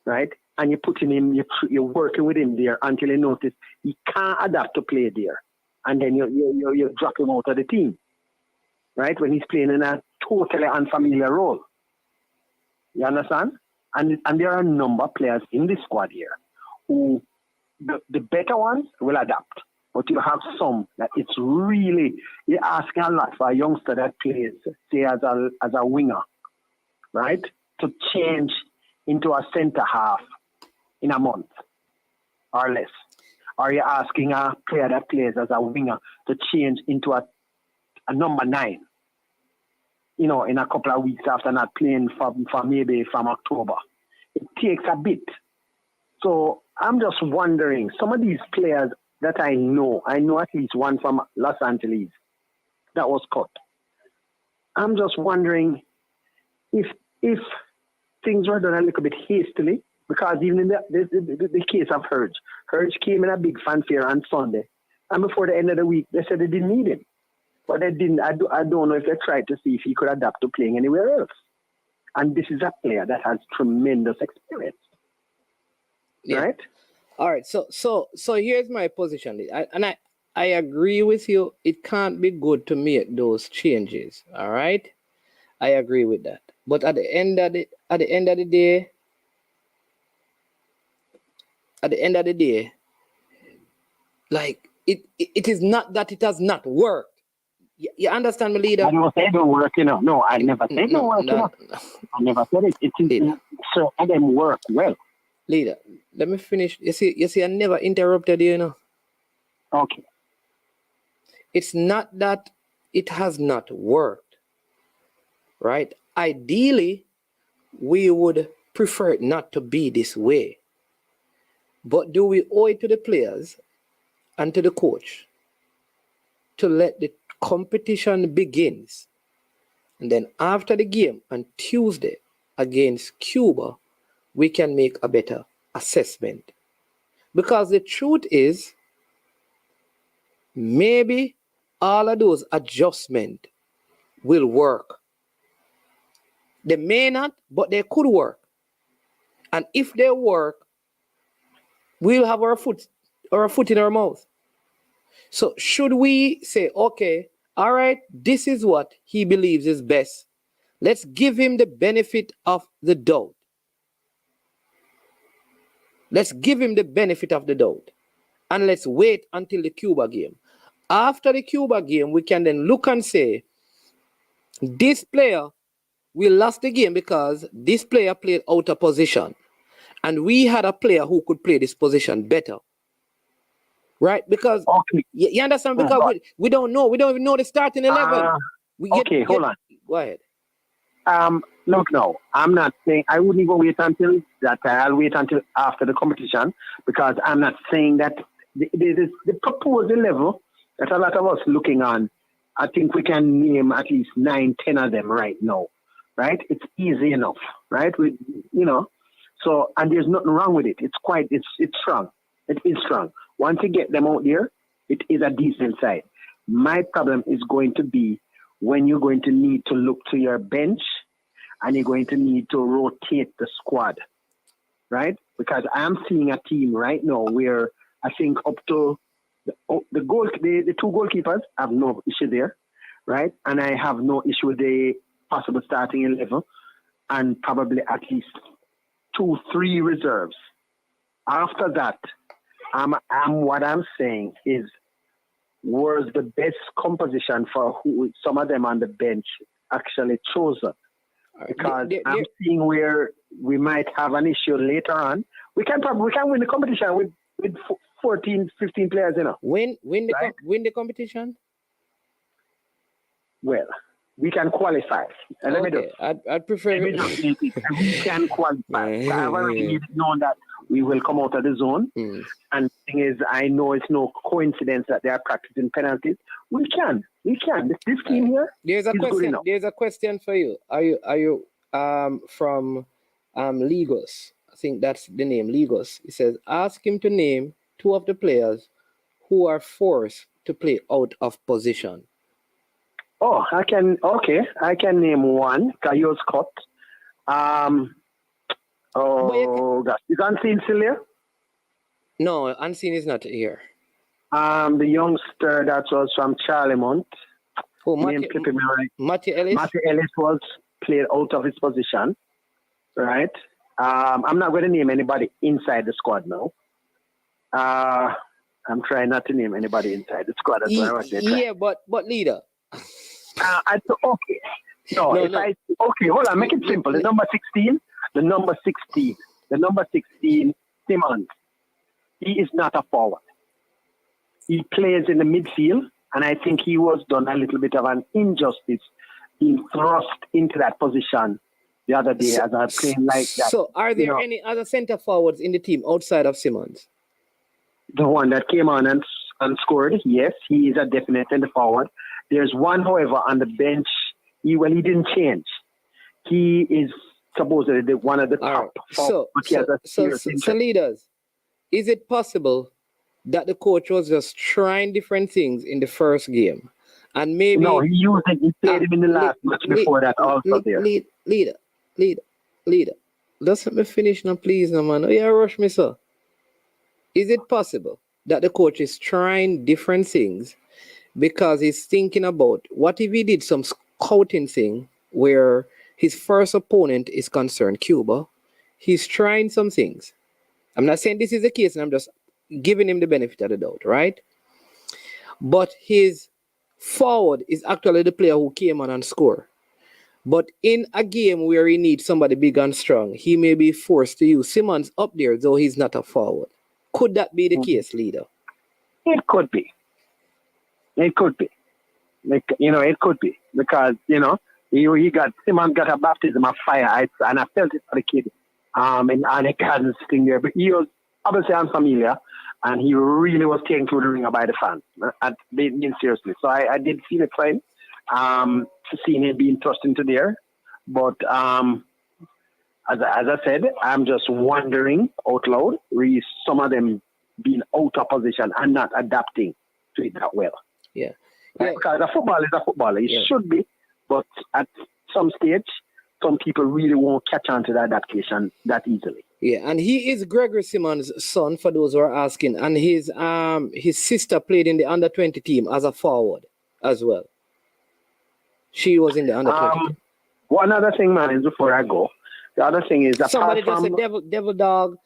right? And you're putting him, you're working with him there until you notice he can't adapt to play there, and then you drop him out of the team, right? When he's playing in a totally unfamiliar role. You understand? And there are a number of players in this squad here who the better ones will adapt. But you have some that it's really, you're asking a lot for a youngster that plays, say, as a winger, right? To change into a centre half in a month or less. Or you're asking a player that plays as a winger to change into a number 9. In a couple of weeks after not playing from October. It takes a bit. So I'm just wondering, some of these players that I know at least one from Los Angeles that was cut. I'm just wondering if things were done a little bit hastily, because even in the case of Hurge came in a big fanfare on Sunday, and before the end of the week, they said they didn't need him. But they didn't. I don't know if they tried to see if he could adapt to playing anywhere else. And this is a player that has tremendous experience, right? All right. So here's my position, I agree with you. It can't be good to make those changes. All right, I agree with that. But at the end of the day, like it is not that it has not worked. You understand me, leader? I don't say it don't work, No, I never said it don't work, no. I never said it. It is so and them work well. Leader, let me finish. You see, I never interrupted you, Okay. It's not that it has not worked, right? Ideally, we would prefer it not to be this way. But do we owe it to the players and to the coach to let the competition begins, and then after the game on Tuesday against Cuba, we can make a better assessment? Because the truth is, maybe all of those adjustments will work. They may not, but they could work. And if they work, we'll have our foot in our mouth. So should we say, okay, all right, this is what he believes is best. Let's give him the benefit of the doubt. Let's give him the benefit of the doubt. And let's wait until the Cuba game. After the Cuba game, we can then look and say, this player, we lost the game because this player played out of position. And we had a player who could play this position better. Right? Because you understand? Because we don't know. We don't even know the starting 11. Hold on. Go ahead. Look, no, I'm not saying I wouldn't even wait until that. I'll wait until after the competition because I'm not saying that the proposal level that a lot of us looking on. I think we can name at least 9, 10 of them right now, right? It's easy enough, right? So and there's nothing wrong with it. It's strong. It is strong. Once you get them out there, it is a decent side. My problem is going to be when you're going to need to look to your bench and you're going to need to rotate the squad, right? Because I'm seeing a team right now where I think up to the two goalkeepers have no issue there, right? And I have no issue with the possible starting 11 and probably at least 2, 3 reserves. After that, what I'm saying is was the best composition for who some of them on the bench actually chosen. Because I'm seeing where we might have an issue later on. We can win the competition with 14, 15 players, Win the competition? Well, we can qualify. Okay. I'd prefer we can qualify. I've already known that we will come out of the zone. And the thing is, I know it's no coincidence that they are practicing penalties. We can. This team here. There's a question for you. Are you from Lagos? I think that's the name, Lagos. It says ask him to name 2 of the players who are forced to play out of position. Oh, I can name one. Kayos Scott. Gosh. Is Unseen still here? No, Unseen is not here. The youngster that was from Charlemont. Oh, Matthew Ellis? Matthew Ellis was played out of his position. Right? I'm not going to name anybody inside the squad now. I'm trying not to name anybody inside the squad. That's what I was saying. Yeah, but leader. Okay. Hold on, make it simple. The number 16, Simmons. He is not a forward. He plays in the midfield, and I think he was done a little bit of an injustice being thrust into that position the other day as a playing like that. So, are there any other centre forwards in the team outside of Simmons? The one that came on and scored, yes, he is a definite centre forward. There's one, however, on the bench. He didn't change. He is supposedly one of the top. So, leaders, is it possible that the coach was just trying different things in the first game, and maybe he played him in the last match before that also there. Leader, just let me finish now, please, no man. Oh, yeah, rush me, sir. Is it possible that the coach is trying different things because he's thinking about what if he did some scouting thing where his first opponent is concerned, Cuba? He's trying some things. I'm not saying this is the case, and I'm just giving him the benefit of the doubt, right? But his forward is actually the player who came on and scored. But in a game where he needs somebody big and strong, he may be forced to use Simmons up there, though he's not a forward. Could that be the case, leader? It could be. It could be. It could be. Because, Simmons got a baptism of fire, and I felt it for the kid. And it hadn't sting there. But he was obviously unfamiliar, and he really was taken through the ringer by the fans, being seriously. So I did feel it fine, seeing him being thrust into there. But as I said, I'm just wondering out loud, really some of them being out of position and not adapting to it that well. Yeah. Because a footballer is a footballer. It should be, but at some stage, some people really won't catch on to the adaptation that easily. Yeah, and he is Gregory Simmons' son, for those who are asking, and his sister played in the under-20 team as a forward as well. She was in the under-20 team. One other thing, man, is before I go, the other thing is somebody just said Devil Dog.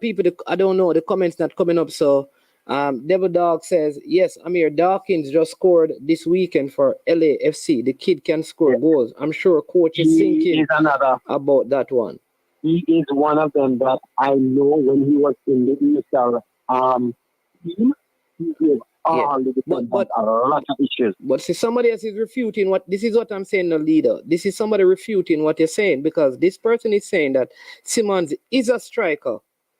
People, I don't know, the comments not coming up, so Devil Dog says, yes, Amir Dawkins just scored this weekend for LAFC. The kid can score goals. I'm sure coach is thinking about that one. He is one of them that I know when he was in the ESL team, he gave all the depends on a lot of issues. But see, somebody else is refuting what this is what I'm saying, the leader. This is somebody refuting what you're saying because this person is saying that Simmons is a striker,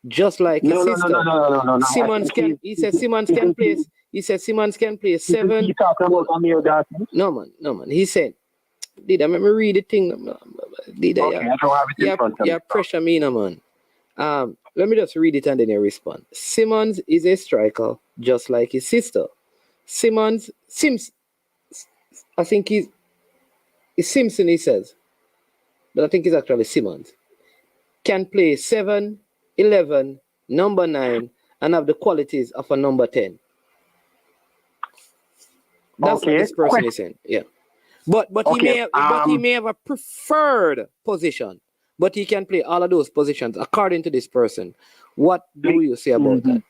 just like his sister. No. Simmons can. He says Simmons can play. He says Simmons can play 7. You talking about Amir Dawkins? No man. He said, "Leader, let me read the thing." Leader, Okay, I don't have it in front of me. Yeah, pressure me, no man. Let me just read it and then you respond. Simmons is a striker, just like his sister. Sims, I think he's Simpson, he says, but I think it's actually Simmons. Can play 7, 11, number 9, and have the qualities of a number 10. That's what this person is saying. Yeah, but he may have a preferred position, but he can play all of those positions according to this person. What do you say about that?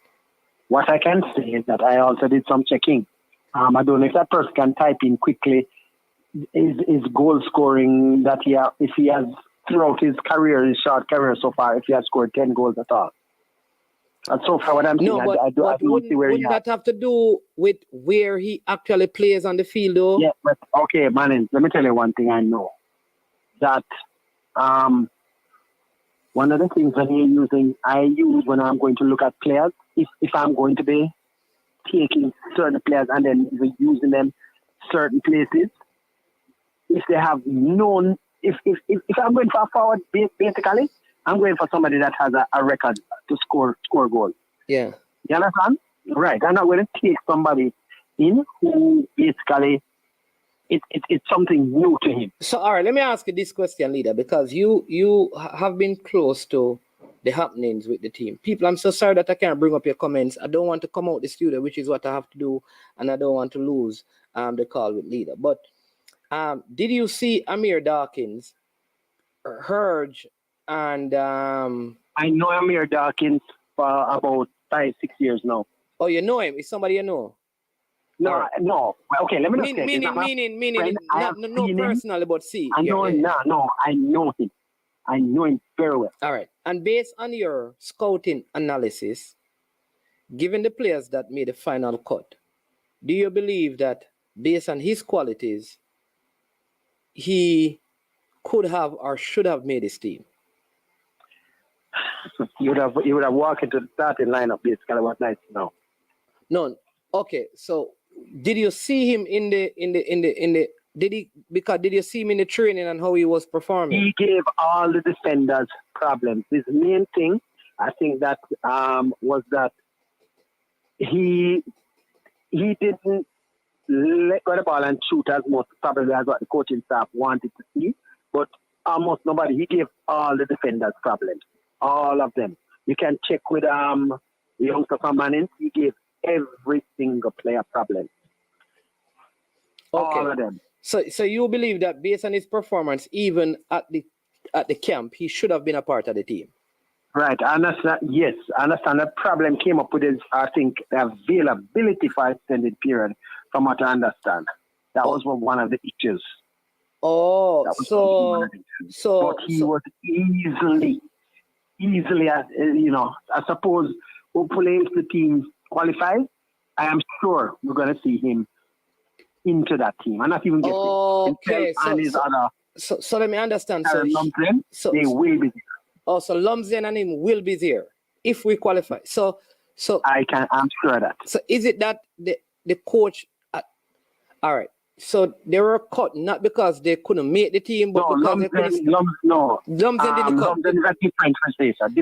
What I can say is that I also did some checking. I don't know if that person can type in quickly his goal scoring that if he has throughout his short career so far, if he has scored 10 goals at all. And so far, what I'm saying, I don't see where he wouldn't that have to do with where he actually plays on the field, though? Yeah, but okay, man, let me tell you one thing I know. That one of the things I use when I'm going to look at players, if I'm going to be taking certain players and then using them certain places, if they have known, if I'm going for a forward, basically, I'm going for somebody that has a record to score goals. Yeah. You understand? Right. I'm not going to take somebody in who basically it's something new to him. So, all right, let me ask you this question, leader, because you have been close to the happenings with the team. People, I'm so sorry that I can't bring up your comments. I don't want to come out the studio, which is what I have to do, and I don't want to lose the call with leader. But did you see Amir Dawkins, Herge, and I know Amir Dawkins for about 5-6 years now. Oh, you know him? Is somebody you know? No. Okay, let me not say. Meaning, no personally, but see. I know him. No, I know him. I know him very well. All right. And based on your scouting analysis, given the players that made the final cut, do you believe that based on his qualities, he could have or should have made his team? You would have walked into the starting lineup basically what night now. No. Okay. So did you see him did you see him in the training and how he was performing? He gave all the defenders problems. His main thing, I think, that was that he didn't let go of the ball and shoot as much probably as what the coaching staff wanted to see. But almost nobody. He gave all the defenders problems. All of them. You can check with the youngster from Manning. He gave every single player problems. Okay. All of them. So you believe that based on his performance, even at the camp, he should have been a part of the team? Right. I understand. Yes, I understand. The problem came up with his, I think, availability for extended period. From what I understand, that was one of the issues. Oh, so but he was easily, I suppose, hopefully if the team qualifies, I am sure we're going to see him into that team and not even get okay. So let me understand. They will be there. Oh, so Lumsden and him will be there if we qualify. So I'm sure of that. So is it that the coach? All right. So they were cut not because they couldn't make the team, but because they couldn't. Lumsden didn't cut. Lumsden is a different frustration,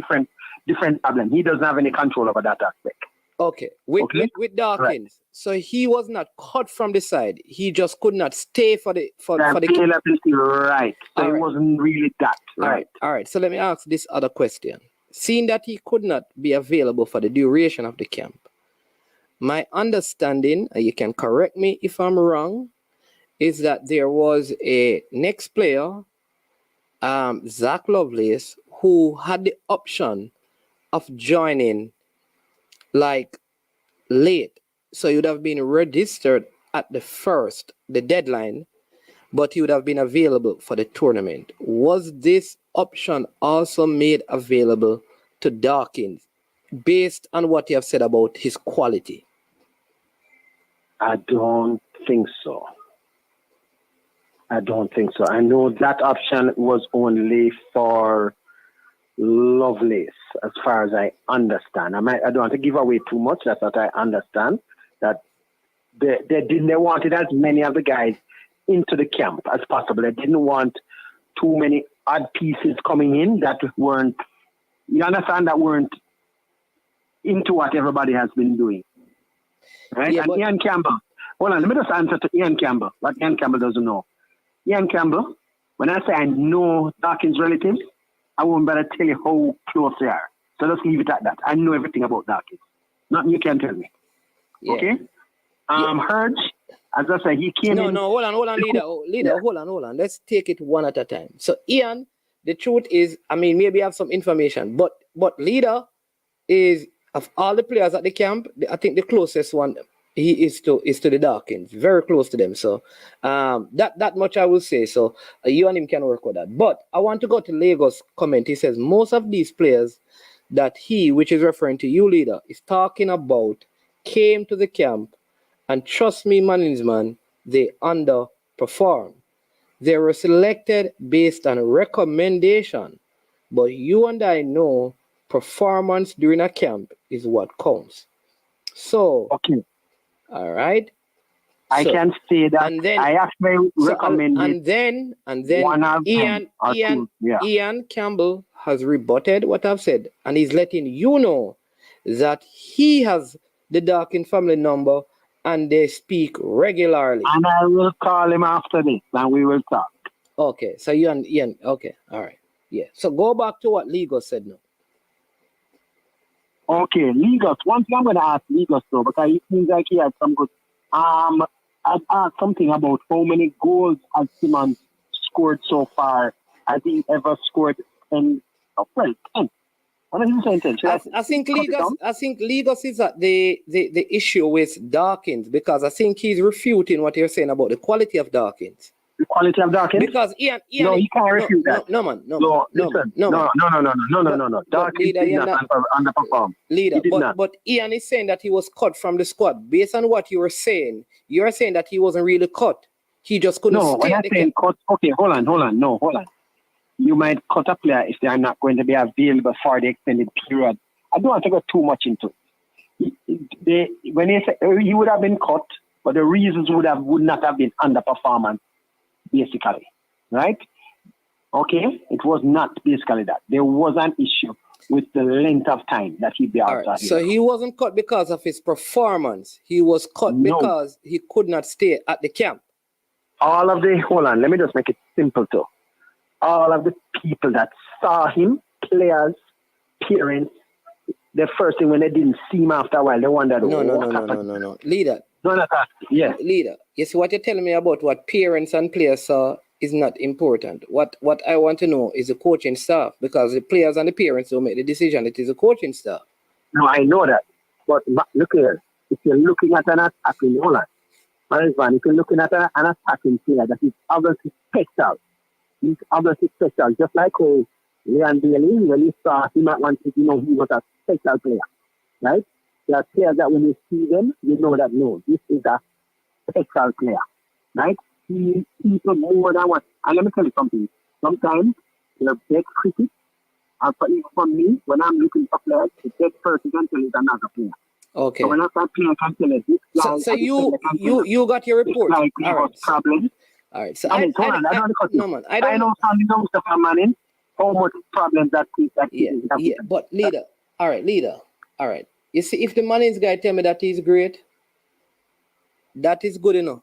different problem. He doesn't have any control over that aspect. Okay. With Dawkins, right. So he was not cut from the side. He just could not stay for the availability, right? So it wasn't really that, right? All right. So let me ask this other question. Seeing that he could not be available for the duration of the camp, my understanding, and you can correct me if I'm wrong, is that there was a next player, Zach Lovelace, who had the option of joining like late. So he would have been registered at the deadline, but he would have been available for the tournament. Was this option also made available to Dawkins based on what you have said about his quality? I don't think so. I know that option was only for Lovelace, as far as I understand. I don't want to give away too much. That's what I understand. That they wanted as many of the guys into the camp as possible. They didn't want too many odd pieces coming in that weren't, you understand, that weren't into what everybody has been doing. Right? Yeah, and but- Ian Campbell, hold on, let me just answer to Ian Campbell, what Ian Campbell doesn't know. Ian Campbell, when I say I know Dawkins' relatives, I won't better tell you how close they are. So let's leave it at that. I know everything about Dawkins. Nothing you can tell me. Yeah. Okay? Hurge, as I said, he came in. No, hold on, leader, Yeah. hold on. Let's take it one at a time. So, Ian, the truth is, I mean, maybe I have some information, but leader is, of all the players at the camp, I think the closest one he is to the Dawkins, very close to them. So, that much I will say. So, you and him can work with that. But I want to go to Lagos' comment. He says most of these players that he, which is referring to you, leader, is talking about, came to the camp. And trust me, man, they underperform. They were selected based on recommendation. But you and I know performance during a camp is what counts. So, Okay. all right. I can say that and then, I actually recommend and then one of them or two. Yeah. Ian Campbell has rebutted what I've said, and he's letting you know that he has the Dawkins family number and they speak regularly. And I will call him after this and we will talk. Okay, so you and Ian, okay, all right. Yeah. So go back to what Ligo said now. Okay, Ligos. One thing I'm going to ask Ligos though, because it seems like he had some good. I've asked something about how many goals has Simmons scored so far. Has he ever scored 10? Oh, well, 10. What are you saying, 10? I think Ligos is at the issue with Dawkins, because I think he's refuting what you're saying about the quality of Dawkins. The quality of Dawkins? Because Ian, no, he can't refute that. No, man. No. Dawkins did not underperform. Leader, but Ian is saying that he was cut from the squad. Based on what you were saying, you're saying that he wasn't really cut. He just couldn't stay. No, when I'm saying cut, okay, hold on. You might cut a player if they are not going to be available for the extended period. I don't want to go too much into it. When he said he would have been cut, but the reasons would not have been underperformance, basically, right? Okay, it was not basically that. There was an issue with the length of time that he'd be out. Right. So he wasn't cut because of his performance. He was cut because he could not stay at the camp. Hold on, let me just make it simple too. All of the people that saw him, players, parents, the first thing when they didn't see him after a while, they wondered, No. Leader. No, not that. Yeah. Leader, you see what you're telling me about what parents and players saw is not important. What I want to know is the coaching staff, because the players and the parents will make the decision. It is the coaching staff. No, I know that. But look here. If you're looking at an attacking, hold on. If you're looking at an attacking player that is obviously special, he's obviously special. Just like how Leon Bailey, when you saw him at one time, he was a special player. Right? There are players that when you see them, you know that, no, this is a special player. Right? He's more than one. And let me tell you something. Sometimes the best critic, and for me, when I'm looking for players, the best person can tell is another player. Okay. So when I start playing, I can tell you this guy. So you got your report. Like all right. Problems. All right. So I know Sandy Mustafa Manning, how much problems that yeah. But leader. All right. You see, if the Manning's guy tell me that he's great, that is good enough.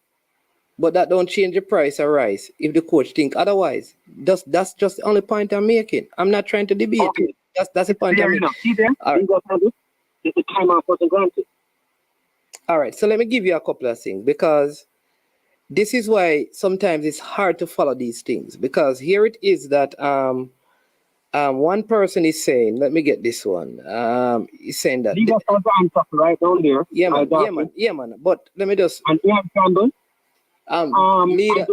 But that don't change the price of rice if the coach think otherwise. That's just the only point I'm making. I'm not trying to debate. Okay. That's the point I'm making. See them? All right. The timeout wasn't granted. All right. So let me give you a couple of things, because this is why sometimes it's hard to follow these things, because here it is that one person is saying, let me get this one. He's saying that. Leave us answer right down there. Yeah, man. But let me just. And Ian Campbell. Leader,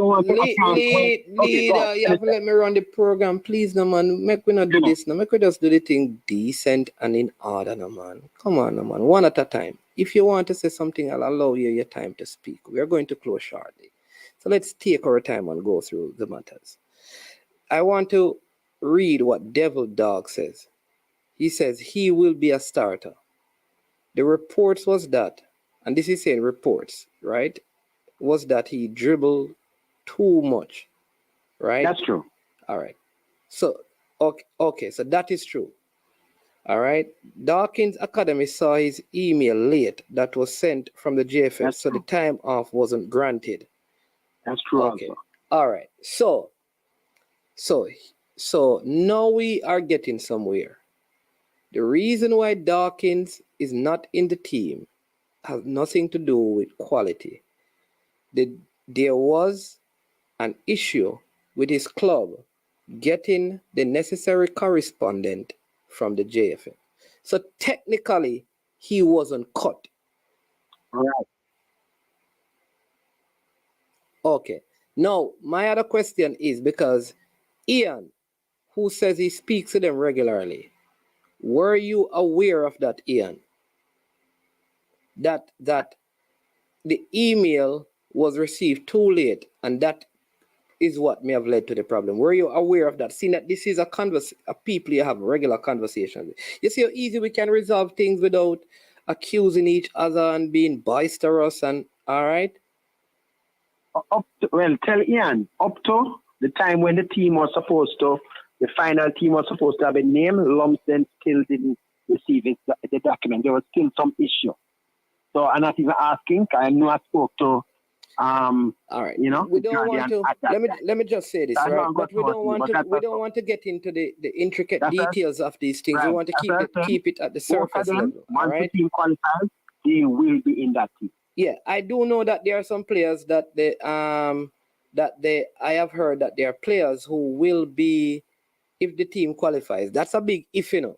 you have to let me run the program, please, no man. Make we not do this, no. Make we just do the thing decent and in order, no man. Come on, no man. One at a time. If you want to say something, I'll allow you your time to speak. We are going to close shortly. So let's take our time and go through the matters. I want to read what Devil Dog says. He says he will be a starter. The reports was that, and this is saying reports, right? Was that he dribbled too much, right? That's true. All right. So, okay, so that is true. All right. Dawkins Academy saw his email late that was sent from the JFF, That's so true. the time off wasn't granted. That's true Okay. also. All right. So now we are getting somewhere. The reason why Dawkins is not in the team has nothing to do with quality. There was an issue with his club getting the necessary correspondent from the JFF. So technically, he wasn't cut. Right. Okay. Now, my other question is because Ian, who says he speaks to them regularly, were you aware of that, Ian? That the email was received too late, and that is what may have led to the problem. Were you aware of that? Seeing that this is a people you have regular conversations with. You see how easy we can resolve things without accusing each other and being boisterous and all right? Tell Ian, up to the time when the team was supposed to, the final team was supposed to have a name, Lumsden still didn't receive the document. There was still some issue. So I'm not even asking. I know I spoke to, all right. You know, we don't want to. Let me just say this, right? But we don't want to get into the intricate details of these things. We want to keep it at the surface level. All right. Once the team qualifies, they will be in that team. Yeah, I do know that there are some players I have heard that there are players who will be if the team qualifies. That's a big if, you know,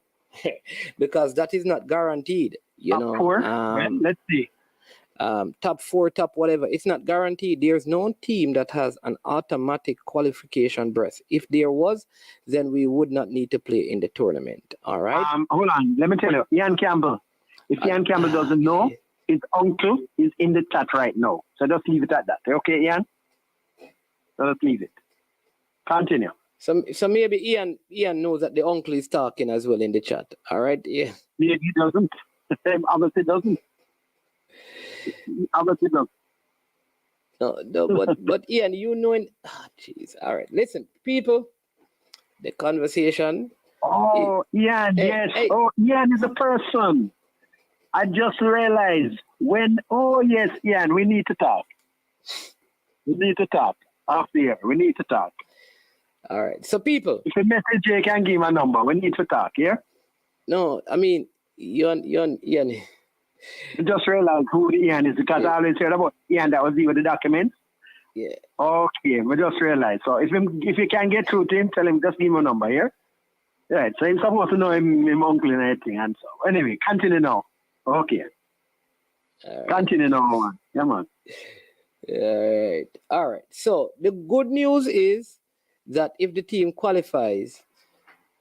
because that is not guaranteed. You know, top four. Let's see. Top four, top whatever. It's not guaranteed. There's no team that has an automatic qualification berth. If there was, then we would not need to play in the tournament. All right. Hold on. Let me tell you, Ian Campbell. If Ian Campbell doesn't know, his uncle is in the chat right now. So just leave it at that. Okay, Ian? So just leave it. Continue. So maybe Ian knows that the uncle is talking as well in the chat. All right. Yeah. Maybe he doesn't. Obviously doesn't. Obviously doesn't. No, but Ian, you know, jeez. All right. Listen, people, the conversation. Oh, Ian, yes. Hey. Oh, Ian is a person. I just realized yes, Ian, we need to talk. We need to talk. After here, we need to talk. All right. So people. If you message Jay can give my number, we need to talk, yeah? No, I mean, Ian. I just realized who Ian is because I always heard about Ian that was with the documents. Yeah. Okay, we just realized. So if you can get through to him, tell him just give him a number here. Yeah? Right, so he's supposed to know him uncle and everything. And so anyway, continue now. Okay. Right. Continue now, man. Yeah, man. All right. So the good news is that if the team qualifies,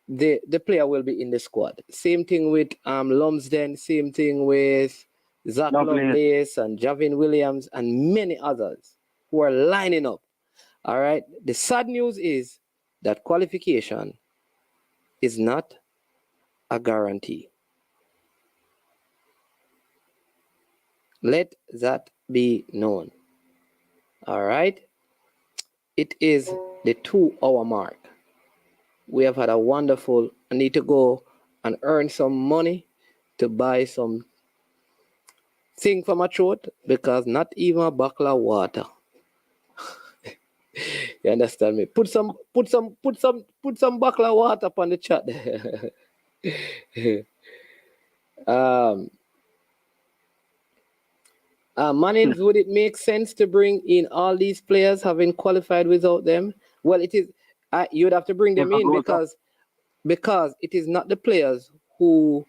the player will be in the squad. Same thing with Lumsden, same thing with Zach Lovelace and Javin Williams and many others who are lining up. All right. The sad news is that qualification is not a guarantee. Let that be known. All right. It is the 2-hour mark. We have had a wonderful, I need to go and earn some money to buy some thing for my throat because not even a bottle of water. You understand me? Put some bottle of water up on the chat. Mannings, would it make sense to bring in all these players having qualified without them? Well, it is. You'd have to bring them in because it is not the players who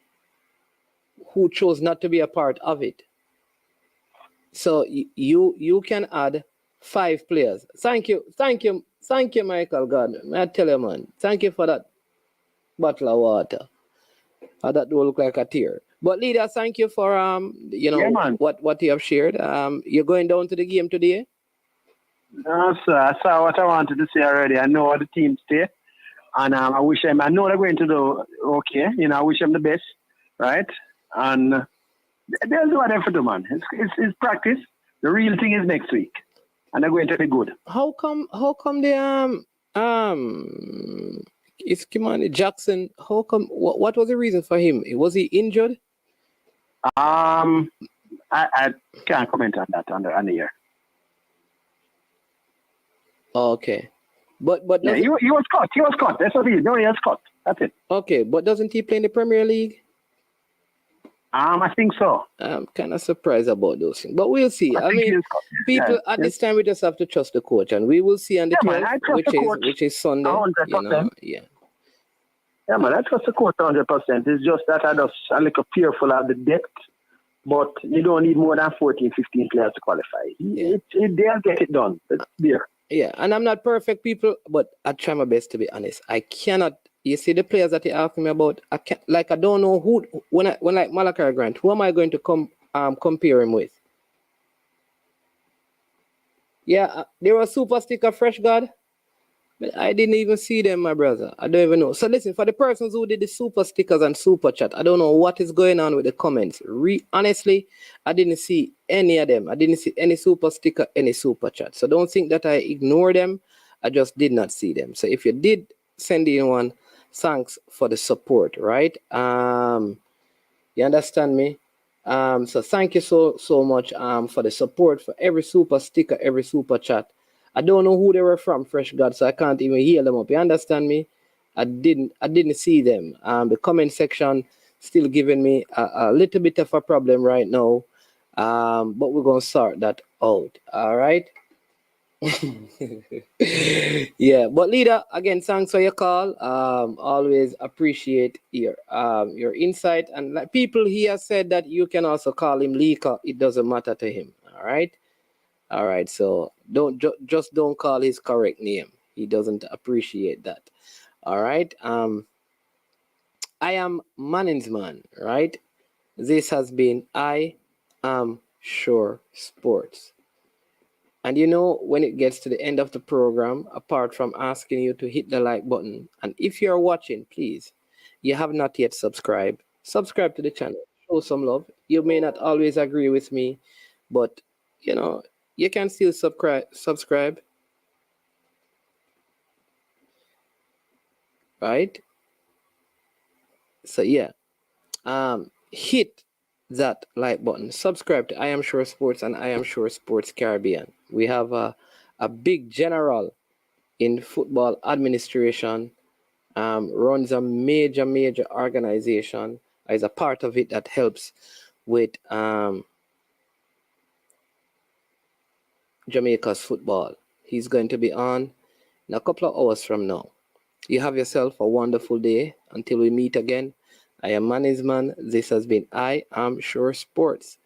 chose not to be a part of it. So you can add 5 players. Thank you, Michael. God, I tell you, man. Thank you for that bottle of water. That will look like a tear. But leader, thank you for what you have shared. You're going down to the game today? No, sir. I saw what I wanted to say already. I know how the team stay. And I wish them, I know they're going to do okay. I wish them the best, right? And they'll do whatever to man. It's practice. The real thing is next week. And they're going to be good. How come the it's Kimani Jackson? How come what was the reason for him? Was he injured? I can't comment on that on the air. Okay. But yeah, he was cut. He was cut. That's what he is. No, he was cut. That's it. Okay, but doesn't he play in the Premier League? I think so. I'm kind of surprised about those things, but we'll see. I mean, people at this time we just have to trust the coach, and we will see on the 12th, which is Sunday. 100%. Yeah. Yeah, man, I trust the coach 100%. It's just that I'm a little fearful of the depth, but you don't need more than 14, 15 players to qualify. They'll get it done. It's there. Yeah, and I'm not perfect, people, but I try my best to be honest. I cannot. You see the players that you're asking me about. I don't know who. When like Malachi Grant, who am I going to compare him with? Yeah, they were super sticker fresh god, but I didn't even see them, my brother. I don't even know. So listen, for the persons who did the super stickers and super chat, I don't know what is going on with the comments. Honestly, I didn't see any of them. I didn't see any super sticker, any super chat. So don't think that I ignore them. I just did not see them. So if you did send in one, thanks for the support, right? You understand me? So thank you so much for the support, for every super sticker, every super chat. I don't know who they were from, Fresh God, so I can't even hear them up. You understand me? I didn't see them. The comment section still giving me a little bit of a problem right now. But we're gonna sort that out. All right. Yeah, but leader, again, thanks for your call. Always appreciate your insight, and like people here said that you can also call him Leaker. It doesn't matter to him. All right. So don't call his correct name. He doesn't appreciate that. All right. I am Manningsman. Right. This has been I Am Sure Sports. And when it gets to the end of the program, apart from asking you to hit the like button, and if you're watching, please, you have not yet subscribed to the channel. Show some love. You may not always agree with me, but, you can still subscribe. Right? So, yeah. Hit that like button. Subscribe to I Am Sure Sports and I Am Sure Sports Caribbean. We have a big general in football administration, runs a major organization, is a part of it that helps with Jamaica's football. He's going to be on in a couple of hours from now. You have yourself a wonderful day. Until we meet again, I am Manningsman. This has been I Am Sure Sports.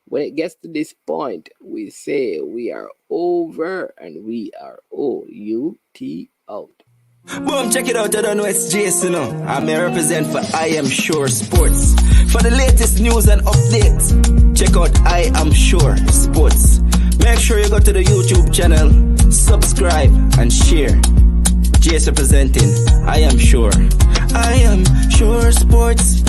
When it gets to this point, we say we are over and we are OUT out. Boom, check it out. I don't know it's Jason. I may represent for I Am Sure Sports. For the latest news and updates, check out I Am Sure Sports. Make sure you go to the YouTube channel, subscribe and share. Jason presenting I Am Sure. I Am Sure Sports.